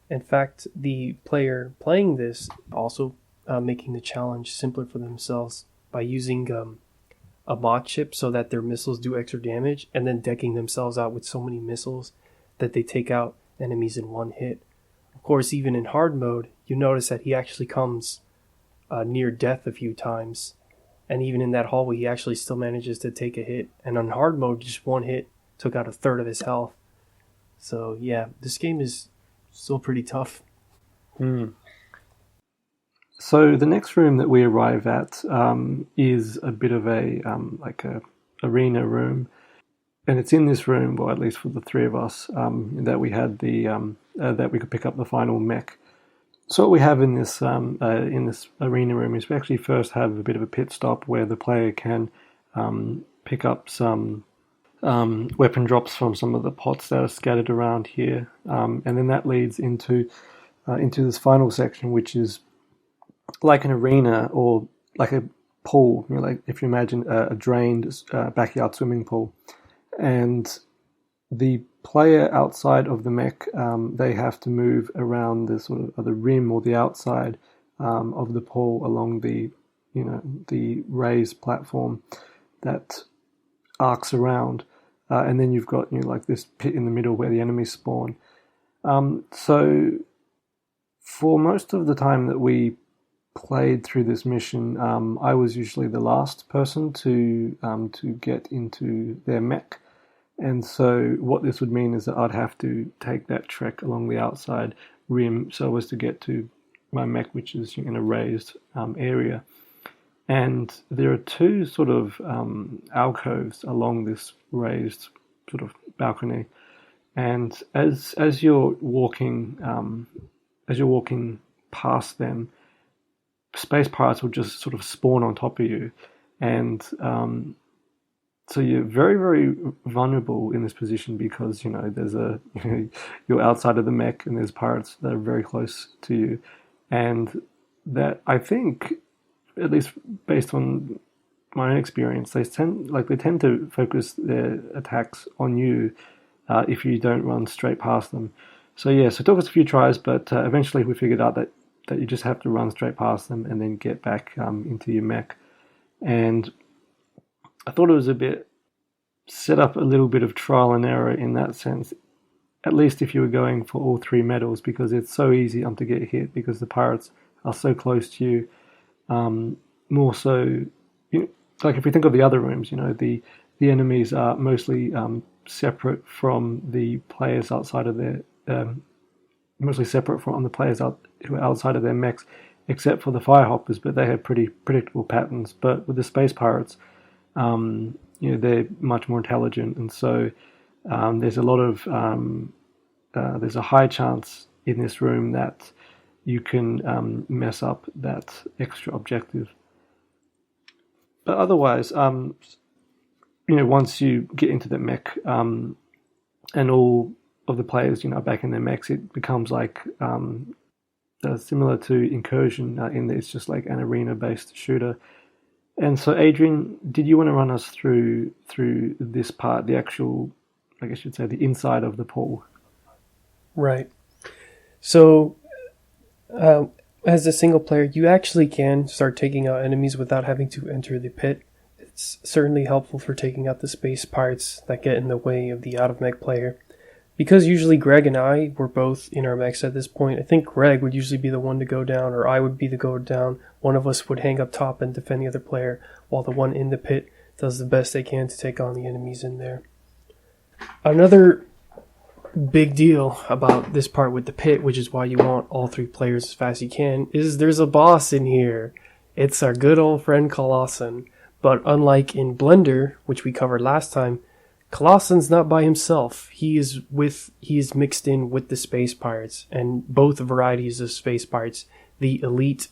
In fact, the player playing this also making the challenge simpler for themselves by using a bot chip so that their missiles do extra damage, and then decking themselves out with so many missiles that they take out enemies in one hit. Of course, even in hard mode, you notice that he actually comes near death a few times, and even in that hallway, he actually still manages to take a hit. And on hard mode, just one hit took out a third of his health. So yeah, this game is still pretty tough. So the next room that we arrive at is a bit of a arena room, and it's in this room, or at least for the three of us, that we had that we could pick up the final mech. So what we have in this arena room is we actually first have a bit of a pit stop where the player can pick up some weapon drops from some of the pots that are scattered around here, and then that leads into this final section, which is like an arena or like a pool. Like if you imagine a drained backyard swimming pool, and the player outside of the mech, they have to move around the sort of the rim or the outside of the pool along the raised platform that arcs around. And then you've got like this pit in the middle where the enemies spawn. So for most of the time that we played through this mission, I was usually the last person to get into their mech. And so what this would mean is that I'd have to take that trek along the outside rim so as to get to my mech, which is in a raised area. And there are two sort of alcoves along this raised sort of balcony. And as you're walking past them, space pirates will just sort of spawn on top of you, and so you're very, very vulnerable in this position because there's you're outside of the mech and there's pirates that are very close to you, and that I think, at least based on my own experience, they tend to focus their attacks on you if you don't run straight past them. So it took us a few tries, but eventually we figured out that you just have to run straight past them and then get back into your mech. And I thought it was a bit set up a little bit of trial and error in that sense, at least if you were going for all three medals, because it's so easy to get hit because the pirates are so close to you. More so, like if we think of the other rooms, the enemies are mostly separate from the players outside of their mostly separate from the players who are outside of their mechs, except for the firehoppers, but they have pretty predictable patterns. But with the space pirates, they're much more intelligent, and so there's a lot of there's a high chance in this room that you can mess up that extra objective. But otherwise, once you get into the mech, and all of the players, back in their mechs, it becomes like similar to Incursion in that it's just like an arena-based shooter. And so, Adrian, did you want to run us through this part, the actual, I guess you'd say, the inside of the pool? Right. So, as a single player, you actually can start taking out enemies without having to enter the pit. It's certainly helpful for taking out the space pirates that get in the way of the out-of-mech player. Because usually Greg and I were both in our mechs at this point, I think Greg would usually be the one to go down, or I would be the go down. One of us would hang up top and defend the other player, while the one in the pit does the best they can to take on the enemies in there. Another big deal about this part with the pit, which is why you want all three players as fast as you can, is there's a boss in here. It's our good old friend Colossan. But unlike in Blender, which we covered last time, Colossan's not by himself. He is mixed in with the space pirates, and both varieties of space pirates, the elite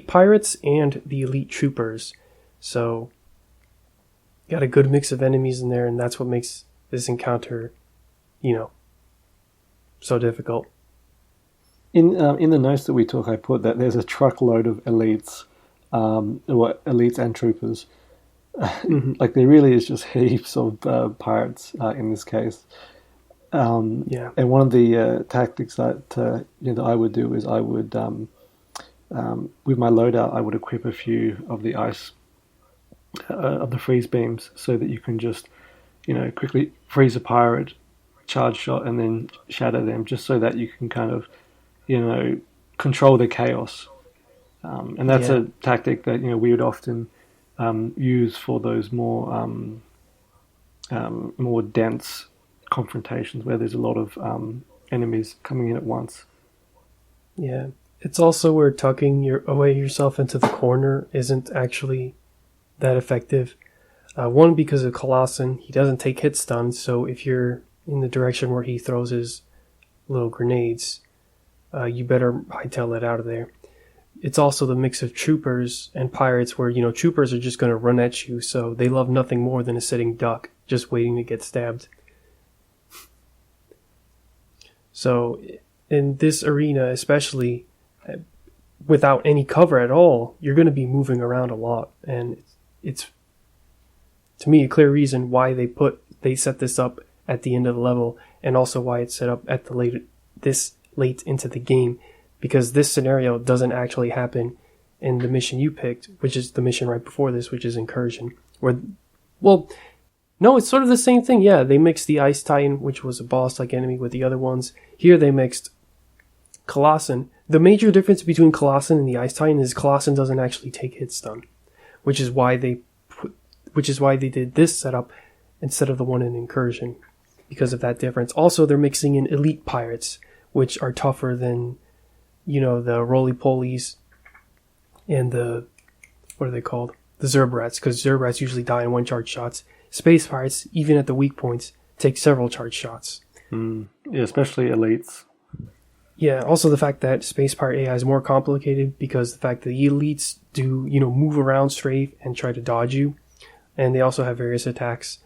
pirates and the elite troopers. So got a good mix of enemies in there, and that's what makes this encounter, so difficult. In the notes that we took, I put that there's a truckload of elites, elites and troopers. Mm-hmm. Like there really is just heaps of pirates in this case. Yeah. And one of the tactics that that I would do is I would with my loadout I would equip a few of the ice of the freeze beams so that you can just quickly freeze a pirate, charge shot, and then shatter them, just so that you can kind of control the chaos. And that's a tactic that we would often use for those more dense confrontations where there's a lot of enemies coming in at once. Yeah, it's also where tucking away yourself into the corner isn't actually that effective. One, because of Colossan, he doesn't take hit stuns, so if you're in the direction where he throws his little grenades, you better hightail it out of there. It's also the mix of troopers and pirates where, troopers are just going to run at you, so they love nothing more than a sitting duck, just waiting to get stabbed. So, in this arena, especially, without any cover at all, you're going to be moving around a lot, and it's, to me, a clear reason why they set this up at the end of the level, and also why it's set up at this late into the game, because this scenario doesn't actually happen in the mission you picked, which is the mission right before this, which is Incursion. No, it's sort of the same thing. Yeah, they mixed the Ice Titan, which was a boss-like enemy, with the other ones. Here they mixed Colossan. The major difference between Colossan and the Ice Titan is Colossan doesn't actually take hit stun, which is why they did this setup instead of the one in Incursion, because of that difference. Also, they're mixing in elite pirates, which are tougher than the roly-polies and the, what are they called? The Zerbrats, because Zerbrats usually die in one charge shots. Space pirates, even at the weak points, take several charge shots. Yeah, especially elites. Yeah, also the fact that Space Pirate AI is more complicated because the fact that the elites do, move around straight and try to dodge you, and they also have various attacks.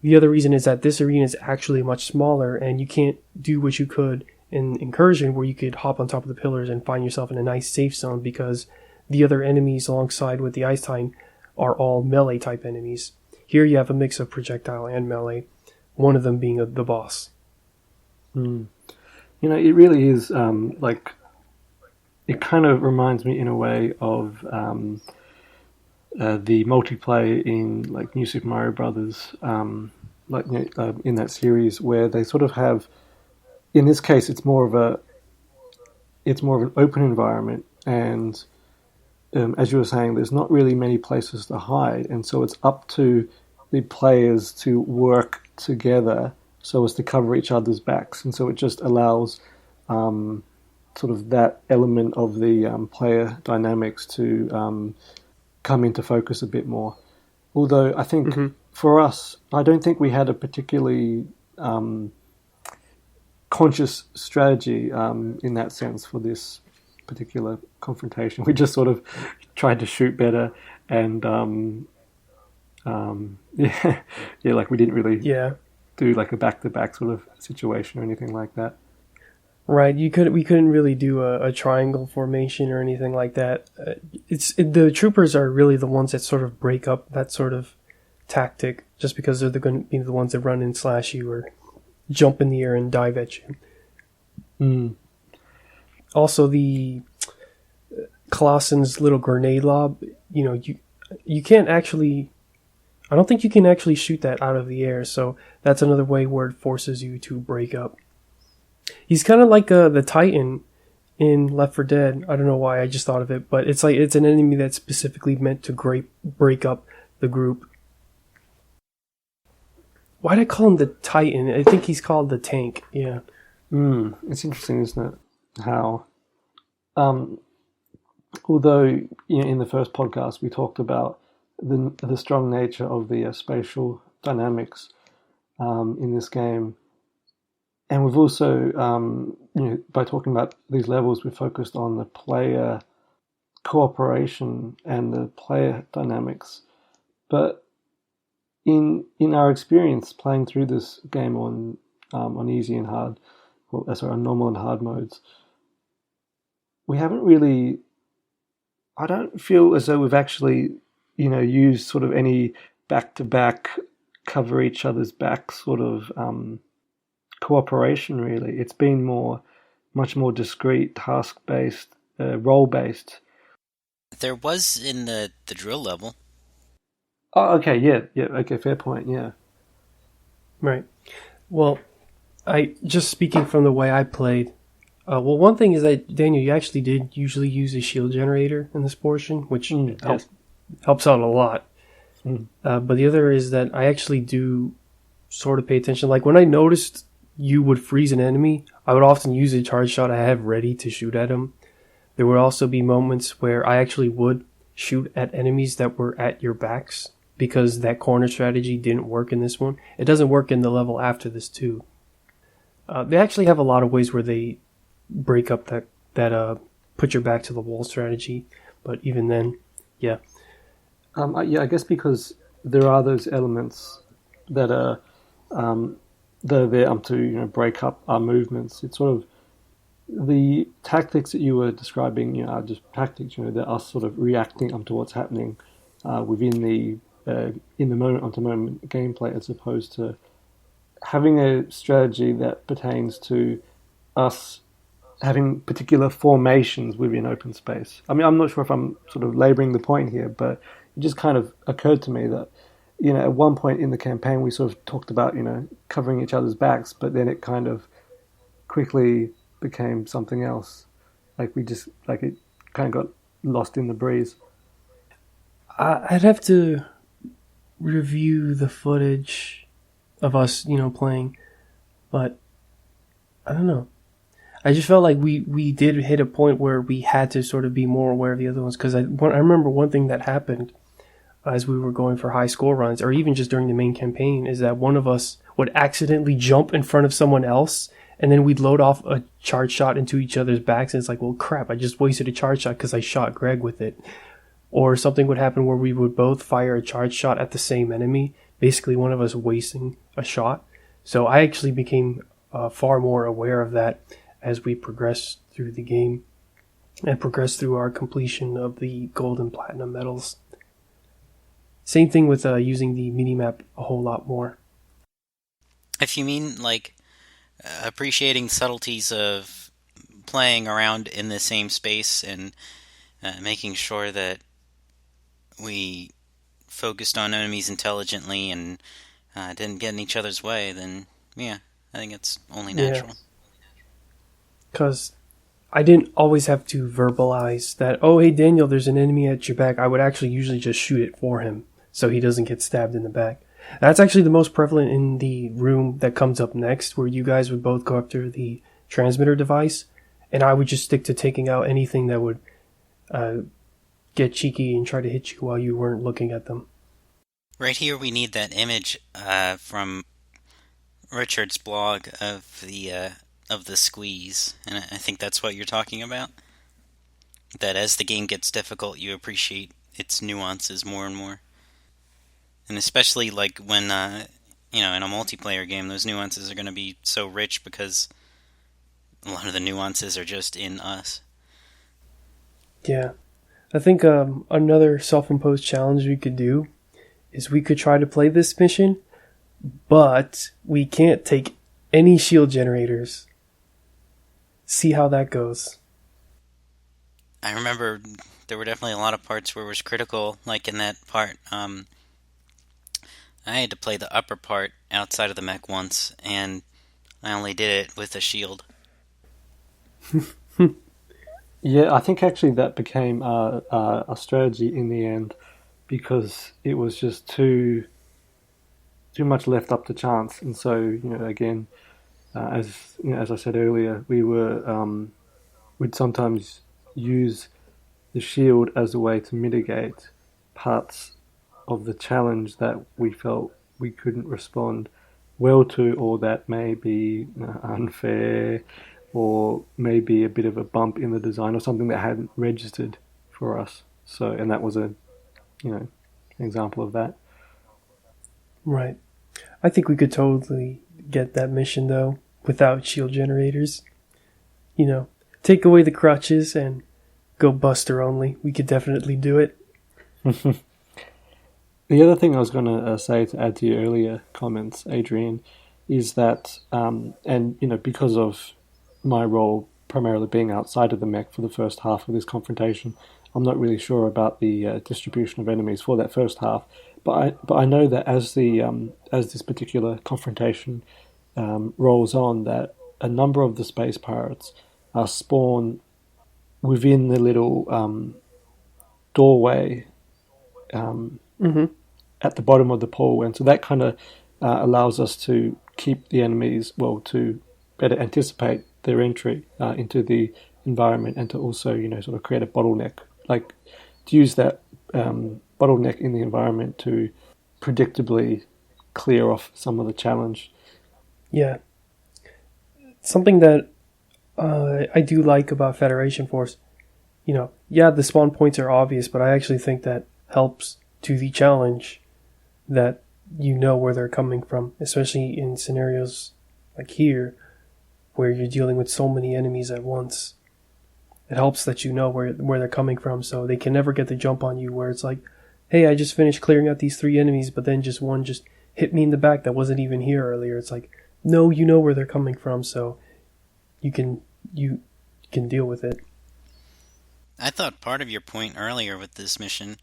The other reason is that this arena is actually much smaller, and you can't do what you could in Incursion, where you could hop on top of the pillars and find yourself in a nice safe zone, because the other enemies alongside with the Ice Titan are all melee type enemies. Here you have a mix of projectile and melee, one of them being the boss. It really is it kind of reminds me in a way of the multiplayer in like New Super Mario Brothers, in that series, where they sort of have. In this case, it's more of an open environment, and as you were saying, there's not really many places to hide, and so it's up to the players to work together so as to cover each other's backs, and so it just allows sort of that element of the player dynamics to come into focus a bit more. Although I think for us, I don't think we had a particularly conscious strategy in that sense for this particular confrontation. We just sort of tried to shoot better, and like we didn't really do like a back-to-back sort of situation or anything like that. Right, we couldn't really do a triangle formation or anything like that. The troopers are really the ones that sort of break up that sort of tactic, just because they're going to be the ones that run and slash you or jump in the air and dive at you. Mm. Also, the Colossan's little grenade lob, you can't actually. I don't think you can actually shoot that out of the air, so that's another way where it forces you to break up. He's kind of like the Titan in Left 4 Dead. I don't know why I just thought of it, but it's an enemy that's specifically meant to break up the group. Why did I call him the Titan? I think he's called the Tank. Yeah. It's interesting, isn't it? How, although in the first podcast we talked about the strong nature of the spatial dynamics in this game. And we've also, by talking about these levels, we've focused on the player cooperation and the player dynamics. But in our experience playing through this game on easy and hard, on normal and hard modes, we haven't really. I don't feel as though we've actually, used sort of any back-to-back, cover each other's back sort of. Cooperation, really. It's been much more discrete, task-based, role-based. There was in the drill level. Oh, okay, yeah, okay, fair point, yeah. Right. Well, I just speaking from the way I played. One thing is that Daniel, you actually did usually use a shield generator in this portion, which helps out a lot. But the other is that I actually do sort of pay attention. Like when I noticed you would freeze an enemy, I would often use a charge shot I have ready to shoot at him. There would also be moments where I actually would shoot at enemies that were at your backs, because that corner strategy didn't work in this one. It doesn't work in the level after this too. They actually have a lot of ways where they break up that put your back to the wall strategy, but even then, yeah. I guess because there are those elements that are they're there to break up our movements. It's sort of the tactics that you were describing, are just tactics. They're us sort of reacting to what's happening within the in the moment to moment gameplay, as opposed to having a strategy that pertains to us having particular formations within open space. I mean, I'm not sure if I'm sort of labouring the point here, but it just kind of occurred to me that at one point in the campaign, we sort of talked about, covering each other's backs, but then it kind of quickly became something else. It kind of got lost in the breeze. I'd have to review the footage of us, playing, but I don't know. I just felt like we did hit a point where we had to sort of be more aware of the other ones, because I remember one thing that happened as we were going for high score runs, or even just during the main campaign, is that one of us would accidentally jump in front of someone else, and then we'd load off a charge shot into each other's backs, and it's like, well, crap, I just wasted a charge shot because I shot Greg with it. Or something would happen where we would both fire a charge shot at the same enemy, basically one of us wasting a shot. So I actually became far more aware of that as we progressed through the game and progressed through our completion of the gold and platinum medals. Same thing with using the minimap a whole lot more. If you mean appreciating subtleties of playing around in the same space and making sure that we focused on enemies intelligently and didn't get in each other's way, then yeah, I think it's only natural. Because I didn't always have to verbalize that, oh, hey, Daniel, there's an enemy at your back. I would actually usually just shoot it for him so he doesn't get stabbed in the back. That's actually the most prevalent in the room that comes up next, where you guys would both go after the transmitter device, and I would just stick to taking out anything that would get cheeky and try to hit you while you weren't looking at them. Right here we need that image from Richard's blog of the squeeze, and I think that's what you're talking about. That as the game gets difficult, you appreciate its nuances more and more. And especially when, in a multiplayer game, those nuances are going to be so rich because a lot of the nuances are just in us. Yeah. I think another self-imposed challenge we could do is we could try to play this mission, but we can't take any shield generators. See how that goes. I remember there were definitely a lot of parts where it was critical, like in that part. I had to play the upper part outside of the mech once, and I only did it with a shield. Yeah, I think actually that became a strategy in the end because it was just too much left up to chance, and so again, as I said earlier, we'd sometimes use the shield as a way to mitigate parts of the challenge that we felt we couldn't respond well to, or that may be unfair, or maybe a bit of a bump in the design, or something that hadn't registered for us. So, and that was an example of that. Right. I think we could totally get that mission, though, without shield generators. Take away the crutches and go buster only. We could definitely do it. The other thing I was going to say to add to your earlier comments, Adrian, is that, because of my role primarily being outside of the mech for the first half of this confrontation, I'm not really sure about the distribution of enemies for that first half. But I know that as this particular confrontation rolls on, that a number of the space pirates spawn within the little doorway at the bottom of the pool, and so that kind of allows us to keep the enemies, to better anticipate their entry into the environment, and to also sort of create a bottleneck, like to use that bottleneck in the environment to predictably clear off some of the challenge. Yeah. Something that I do like about Federation Force, the spawn points are obvious, but I actually think that helps to the challenge that where they're coming from, especially in scenarios like here, where you're dealing with so many enemies at once. It helps that you know where they're coming from, so they can never get the jump on you where it's like, hey, I just finished clearing out these 3 enemies, but then just one just hit me in the back that wasn't even here earlier. It's like, no, you know where they're coming from, so you can deal with it. I thought part of your point earlier with this mission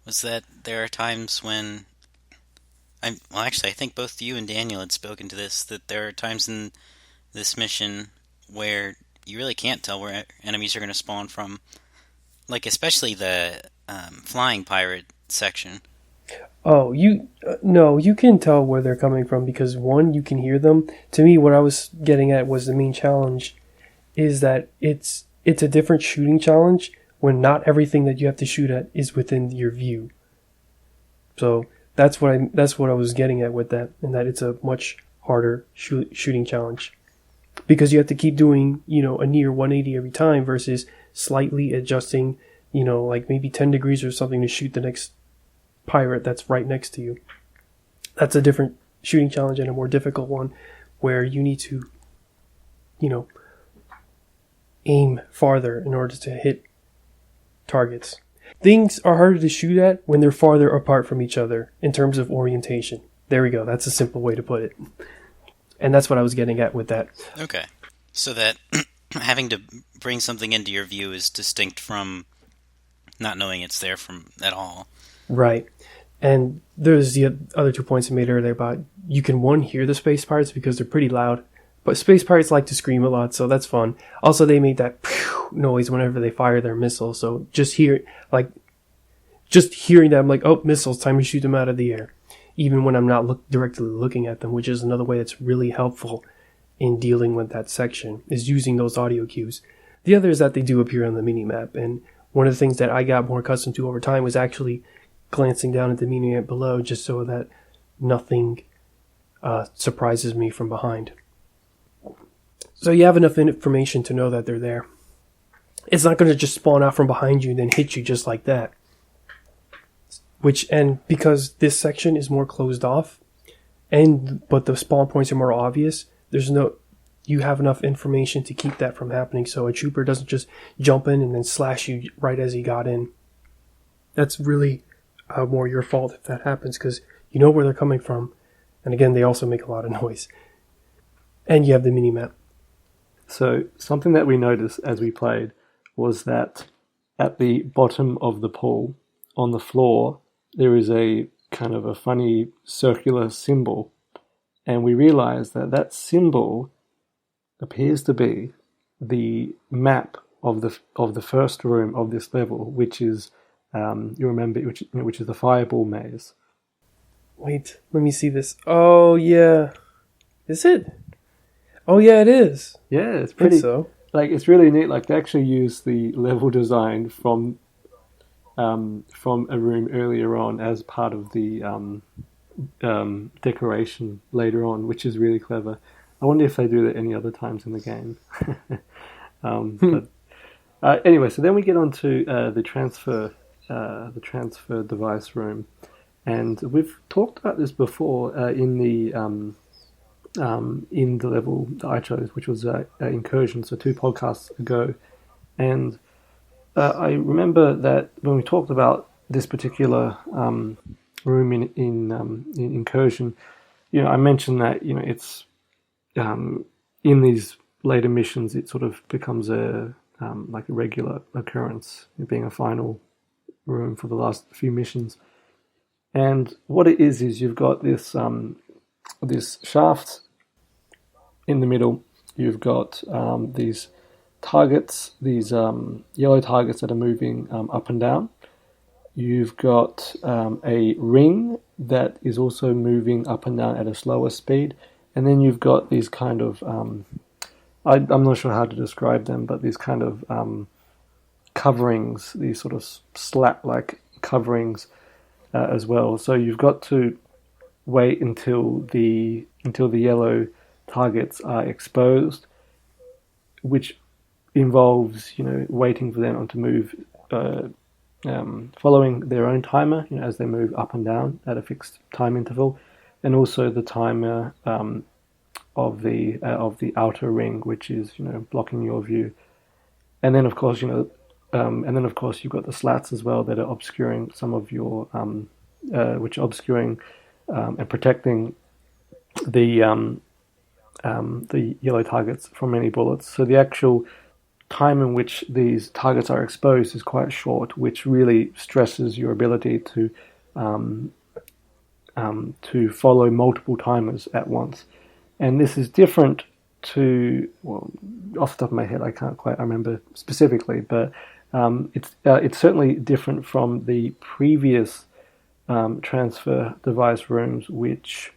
was that there are times when I think both you and Daniel had spoken to this, that there are times in this mission where you really can't tell where enemies are going to spawn from, like especially the flying pirate section. Oh, no, you can tell where they're coming from because, one, you can hear them. To me, what I was getting at was the main challenge is that it's a different shooting challenge when not everything that you have to shoot at is within your view. So that's what I was getting at with that, and that it's a much harder shooting challenge because you have to keep doing a near 180 every time versus slightly adjusting like maybe 10 degrees or something to shoot the next pirate that's right next to you. That's a different shooting challenge and a more difficult one where you need to aim farther in order to hit targets. Things are harder to shoot at when they're farther apart from each other in terms of orientation. There we go. That's a simple way to put it. And that's what I was getting at with that. Okay. So that having to bring something into your view is distinct from not knowing it's there from at all. Right. And there's the other 2 points I made earlier about you can, one, hear the space pirates because they're pretty loud. But space pirates like to scream a lot, so that's fun. Also, they made that noise whenever they fire their missiles. So just hearing that, I'm like, oh, missiles, time to shoot them out of the air. Even when I'm not directly looking at them, which is another way that's really helpful in dealing with that section, is using those audio cues. The other is that they do appear on the minimap, and one of the things that I got more accustomed to over time was actually glancing down at the minimap below just so that nothing surprises me from behind. So you have enough information to know that they're there. It's not going to just spawn out from behind you and then hit you just like that. And because this section is more closed off, but the spawn points are more obvious, you have enough information to keep that from happening, so a trooper doesn't just jump in and then slash you right as he got in. That's really more your fault if that happens, because you know where they're coming from. And again, they also make a lot of noise. And you have the mini-map. So something that we noticed as we played was that at the bottom of the pool, on the floor, there is a kind of a funny circular symbol. And we realized that that symbol appears to be the map of the first room of this level, which is you remember, which is the fireball maze. Wait, let me see this. Oh yeah, is it? Oh yeah, it is. Yeah, it's I pretty. think so. Like, it's really neat. Like, they actually use the level design from a room earlier on as part of the decoration later on, which is really clever. I wonder if they do that any other times in the game. But anyway, so then we get on to the transfer device room, and we've talked about this before in the level that I chose, which was Incursion, so 2 podcasts ago, and I remember that when we talked about this particular room in Incursion, I mentioned that it's in these later missions it sort of becomes a like a regular occurrence, being a final room for the last few missions. And what it is you've got this this shaft in the middle. You've got these targets, these yellow targets that are moving up and down. You've got a ring that is also moving up and down at a slower speed. And then you've got these kind of, I'm not sure how to describe them, but these kind of coverings, these sort of slat-like coverings as well. So you've got to wait until the yellow targets are exposed, which involves waiting for them to move, following their own timer as they move up and down at a fixed time interval, and also the timer of the outer ring, which is blocking your view, and then of course you've got the slats as well that are obscuring some of your which are obscuring and protecting the yellow targets from any bullets. So the actual time in which these targets are exposed is quite short, which really stresses your ability to follow multiple timers at once. And this is different to, well, off the top of my head, I can't quite remember specifically, but it's certainly different from the previous transfer device rooms, which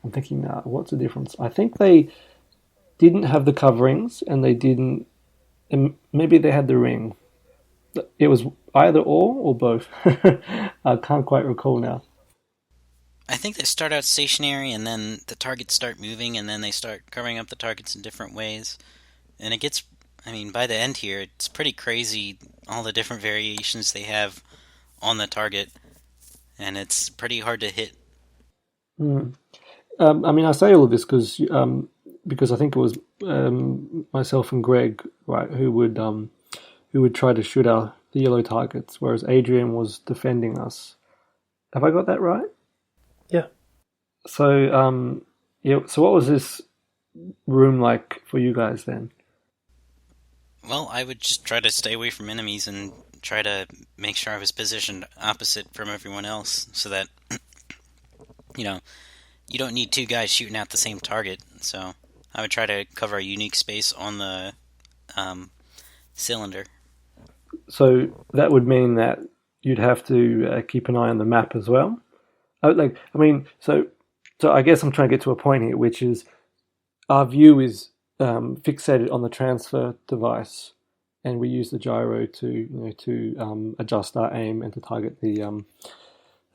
I'm thinking now, what's the difference? I think they didn't have the coverings, and they didn't, and maybe they had the ring. It was either or both. I can't quite recall now. I think they start out stationary, and then the targets start moving, and then they start covering up the targets in different ways. And it gets, by the end here, it's pretty crazy, all the different variations they have on the target. And it's pretty hard to hit. I say all of this because I think it was myself and Greg, right, who would try to shoot the yellow targets, whereas Adrian was defending us. Have I got that right? Yeah. So so what was this room like for you guys then? Well, I would just try to stay away from enemies and try to make sure I was positioned opposite from everyone else, so that you don't need 2 guys shooting at the same target. So I would try to cover a unique space on the cylinder. So that would mean that you'd have to keep an eye on the map as well. So I guess I'm trying to get to a point here, which is our view is fixated on the transfer device, and we use the gyro to adjust our aim and to target the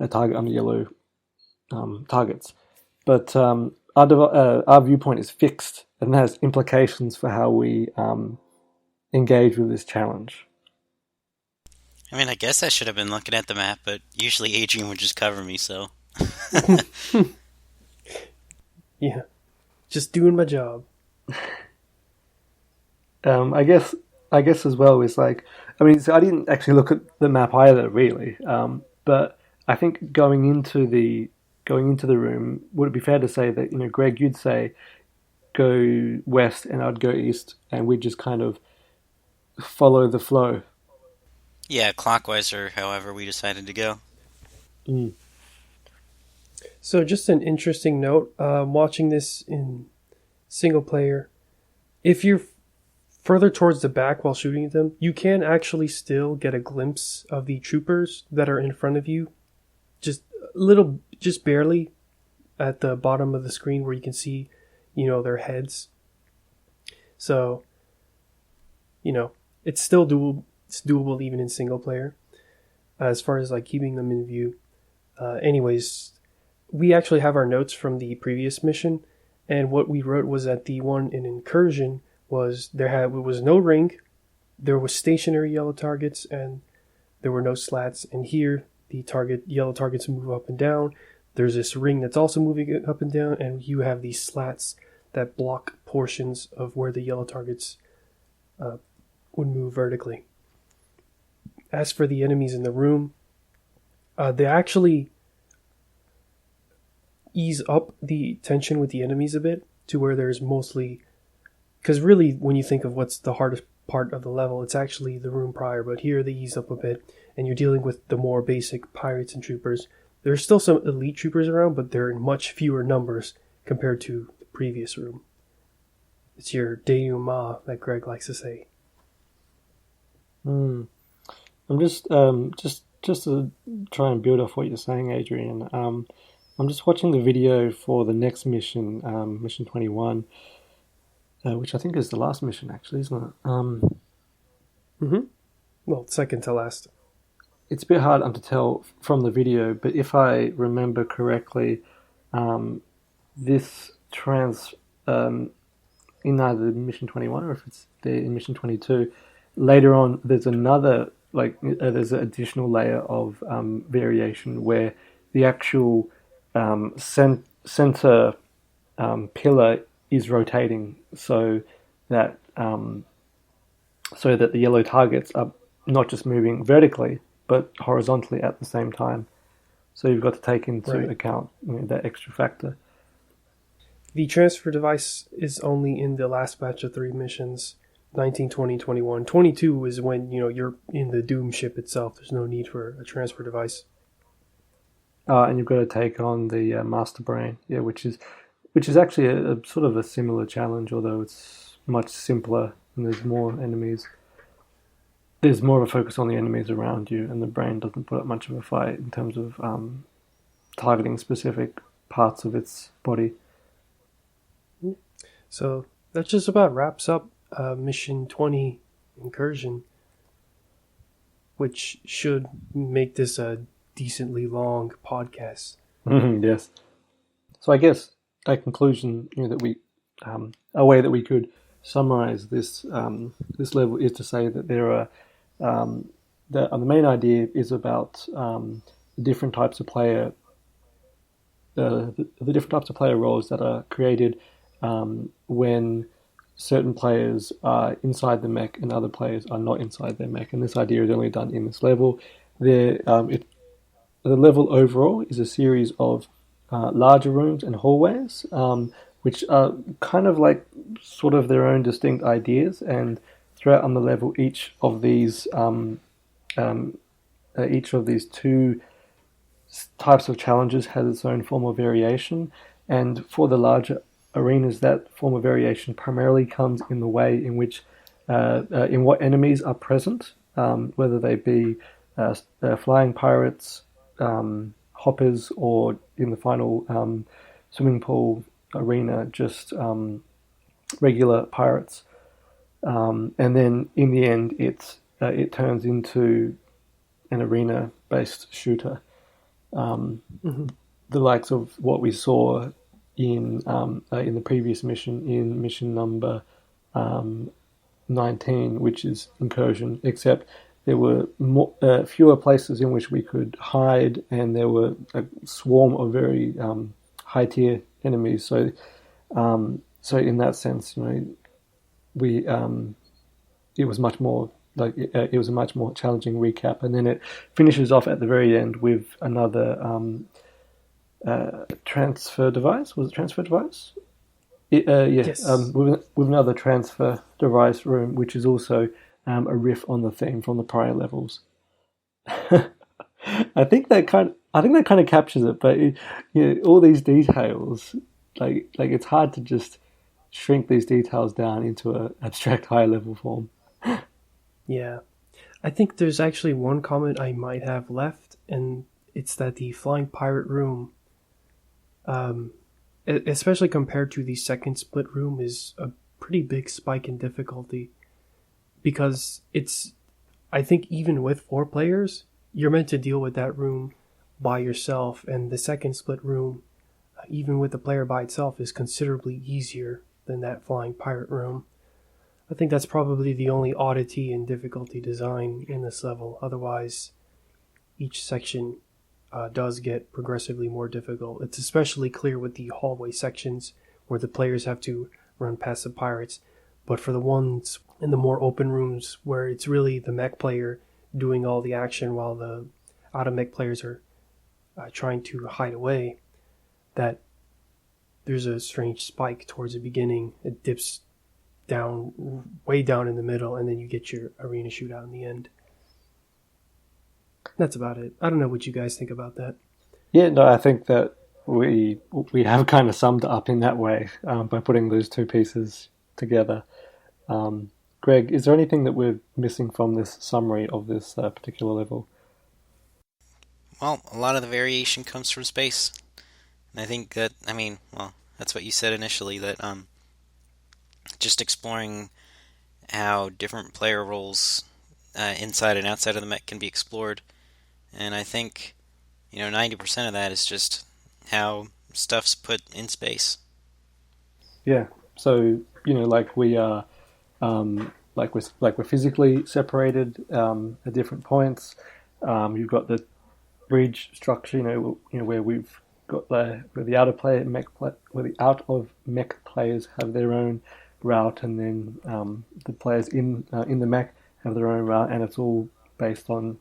target on the yellow targets. But our viewpoint is fixed, and that has implications for how we engage with this challenge. I guess I should have been looking at the map, but usually Adrian would just cover me, so... Yeah. Just doing my job. I guess as well is like, I mean, so I didn't actually look at the map either, really. But I think going into the room, would it be fair to say that, Greg, you'd say go west and I'd go east, and we'd just kind of follow the flow. Yeah, clockwise or however we decided to go. Mm. So just an interesting note, watching this in single player, if you're further towards the back while shooting at them, you can actually still get a glimpse of the troopers that are in front of you, just barely at the bottom of the screen where you can see, their heads. So, it's still doable. It's doable even in single player, as far as like keeping them in view. Anyways, we actually have our notes from the previous mission, and what we wrote was that the one in Incursion was it was no ring, there was stationary yellow targets, and there were no slats. And here, the yellow targets move up and down. There's this ring that's also moving up and down, and you have these slats that block portions of where the yellow targets would move vertically. As for the enemies in the room, they actually ease up the tension with the enemies a bit to where there's mostly... Because really, when you think of what's the hardest part of the level, it's actually the room prior, but here they ease up a bit, and you're dealing with the more basic pirates and troopers. There's still some elite troopers around, but they're in much fewer numbers compared to the previous room. It's your denouement that Greg likes to say. I'm just to try and build off what you're saying, Adrian. I'm just watching the video for the next mission, mission 21, which I think is the last mission, actually, isn't it? Well, second to last. It's a bit hard to tell from the video, but if I remember correctly, this in either mission 21 or if it's there in mission 22, later on there's another, there's an additional layer of variation where the actual center pillar is rotating so that the yellow targets are not just moving vertically but horizontally at the same time. So you've got to take into account that extra factor. The transfer device is only in the last batch of 3 missions, 19, 20, 21. 22 is when you're in the Doom ship itself. There's no need for a transfer device. And you've got to take on the Master Brain, which is actually a sort of a similar challenge, although it's much simpler and there's more enemies. There's more of a focus on the enemies around you, and the brain doesn't put up much of a fight in terms of targeting specific parts of its body. So that just about wraps up Mission 20 Incursion, which should make this a decently long podcast. Yes. So I guess a conclusion that we, a way that we could summarize this this level is to say that there are the main idea is about the different types of player the different types of player roles that are created when certain players are inside the mech and other players are not inside their mech, and this idea is only done in this level. The level overall is a series of larger rooms and hallways, which are kind of like sort of their own distinct ideas, and throughout on the level, each of these two types of challenges has its own form of variation, and for the larger arenas, that form of variation primarily comes in the way in which in what enemies are present, whether they be flying pirates, hoppers, or in the final swimming pool arena, just regular pirates. And then in the end, it turns into an arena-based shooter, the likes of what we saw in the previous mission, in mission number 19, which is Incursion, except there were fewer places in which we could hide, and there were a swarm of very high-tier enemies. So so in that sense, we it was much more it was a much more challenging recap, and then it finishes off at the very end with another transfer device. Was it transfer device? Yes. With another transfer device room, which is also a riff on the theme from the prior levels. I think that kind of captures it, but all these details, like it's hard to just shrink these details down into an abstract higher level form. Yeah. I think there's actually one comment I might have left, and it's that the Flying Pirate Room, especially compared to the second split room, is a pretty big spike in difficulty. Because I think even with 4 players, you're meant to deal with that room by yourself, and the second split room, even with the player by itself, is considerably easier than that Flying Pirate Room. I think that's probably the only oddity in difficulty design in this level. Otherwise, each section does get progressively more difficult. It's especially clear with the hallway sections where the players have to run past the pirates. But for the ones in the more open rooms where it's really the mech player doing all the action while the out-of-mech players are trying to hide away, that there's a strange spike towards the beginning. It dips down, way down in the middle, and then you get your arena shootout in the end. That's about it. I don't know what you guys think about that. Yeah, no, I think that we have kind of summed it up in that way by putting those two pieces together. Greg, is there anything that we're missing from this summary of this particular level? Well, a lot of the variation comes from space. And I think that, that's what you said initially, that just exploring how different player roles inside and outside of the mech can be explored. And I think, 90% of that is just how stuff's put in space. Yeah. So, like we are, we're physically separated at different points. You've got the bridge structure, where we've got where the out of mech players have their own route, and then the players in the mech have their own route, and it's all based on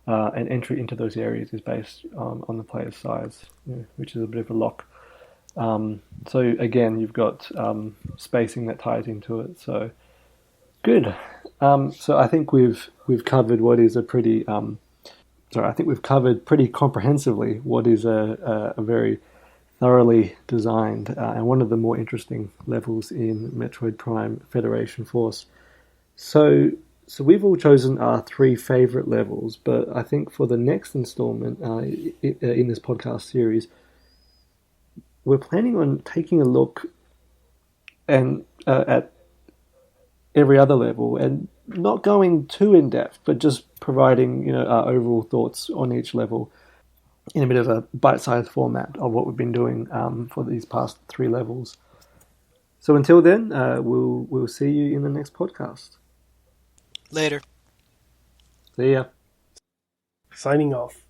an entry into those areas is based on the player's size, which is a bit of a lock. So again, you've got spacing that ties into it. So good. So I think we've covered what is a pretty I think we've covered pretty comprehensively what is a very thoroughly designed and one of the more interesting levels in Metroid Prime Federation Force. So we've all chosen our 3 favorite levels, but I think for the next installment in this podcast series, we're planning on taking a look and at every other level and not going too in depth, but just providing our overall thoughts on each level in a bit of a bite-sized format of what we've been doing for these past 3 levels. So until then, we'll see you in the next podcast. Later. See ya. Signing off.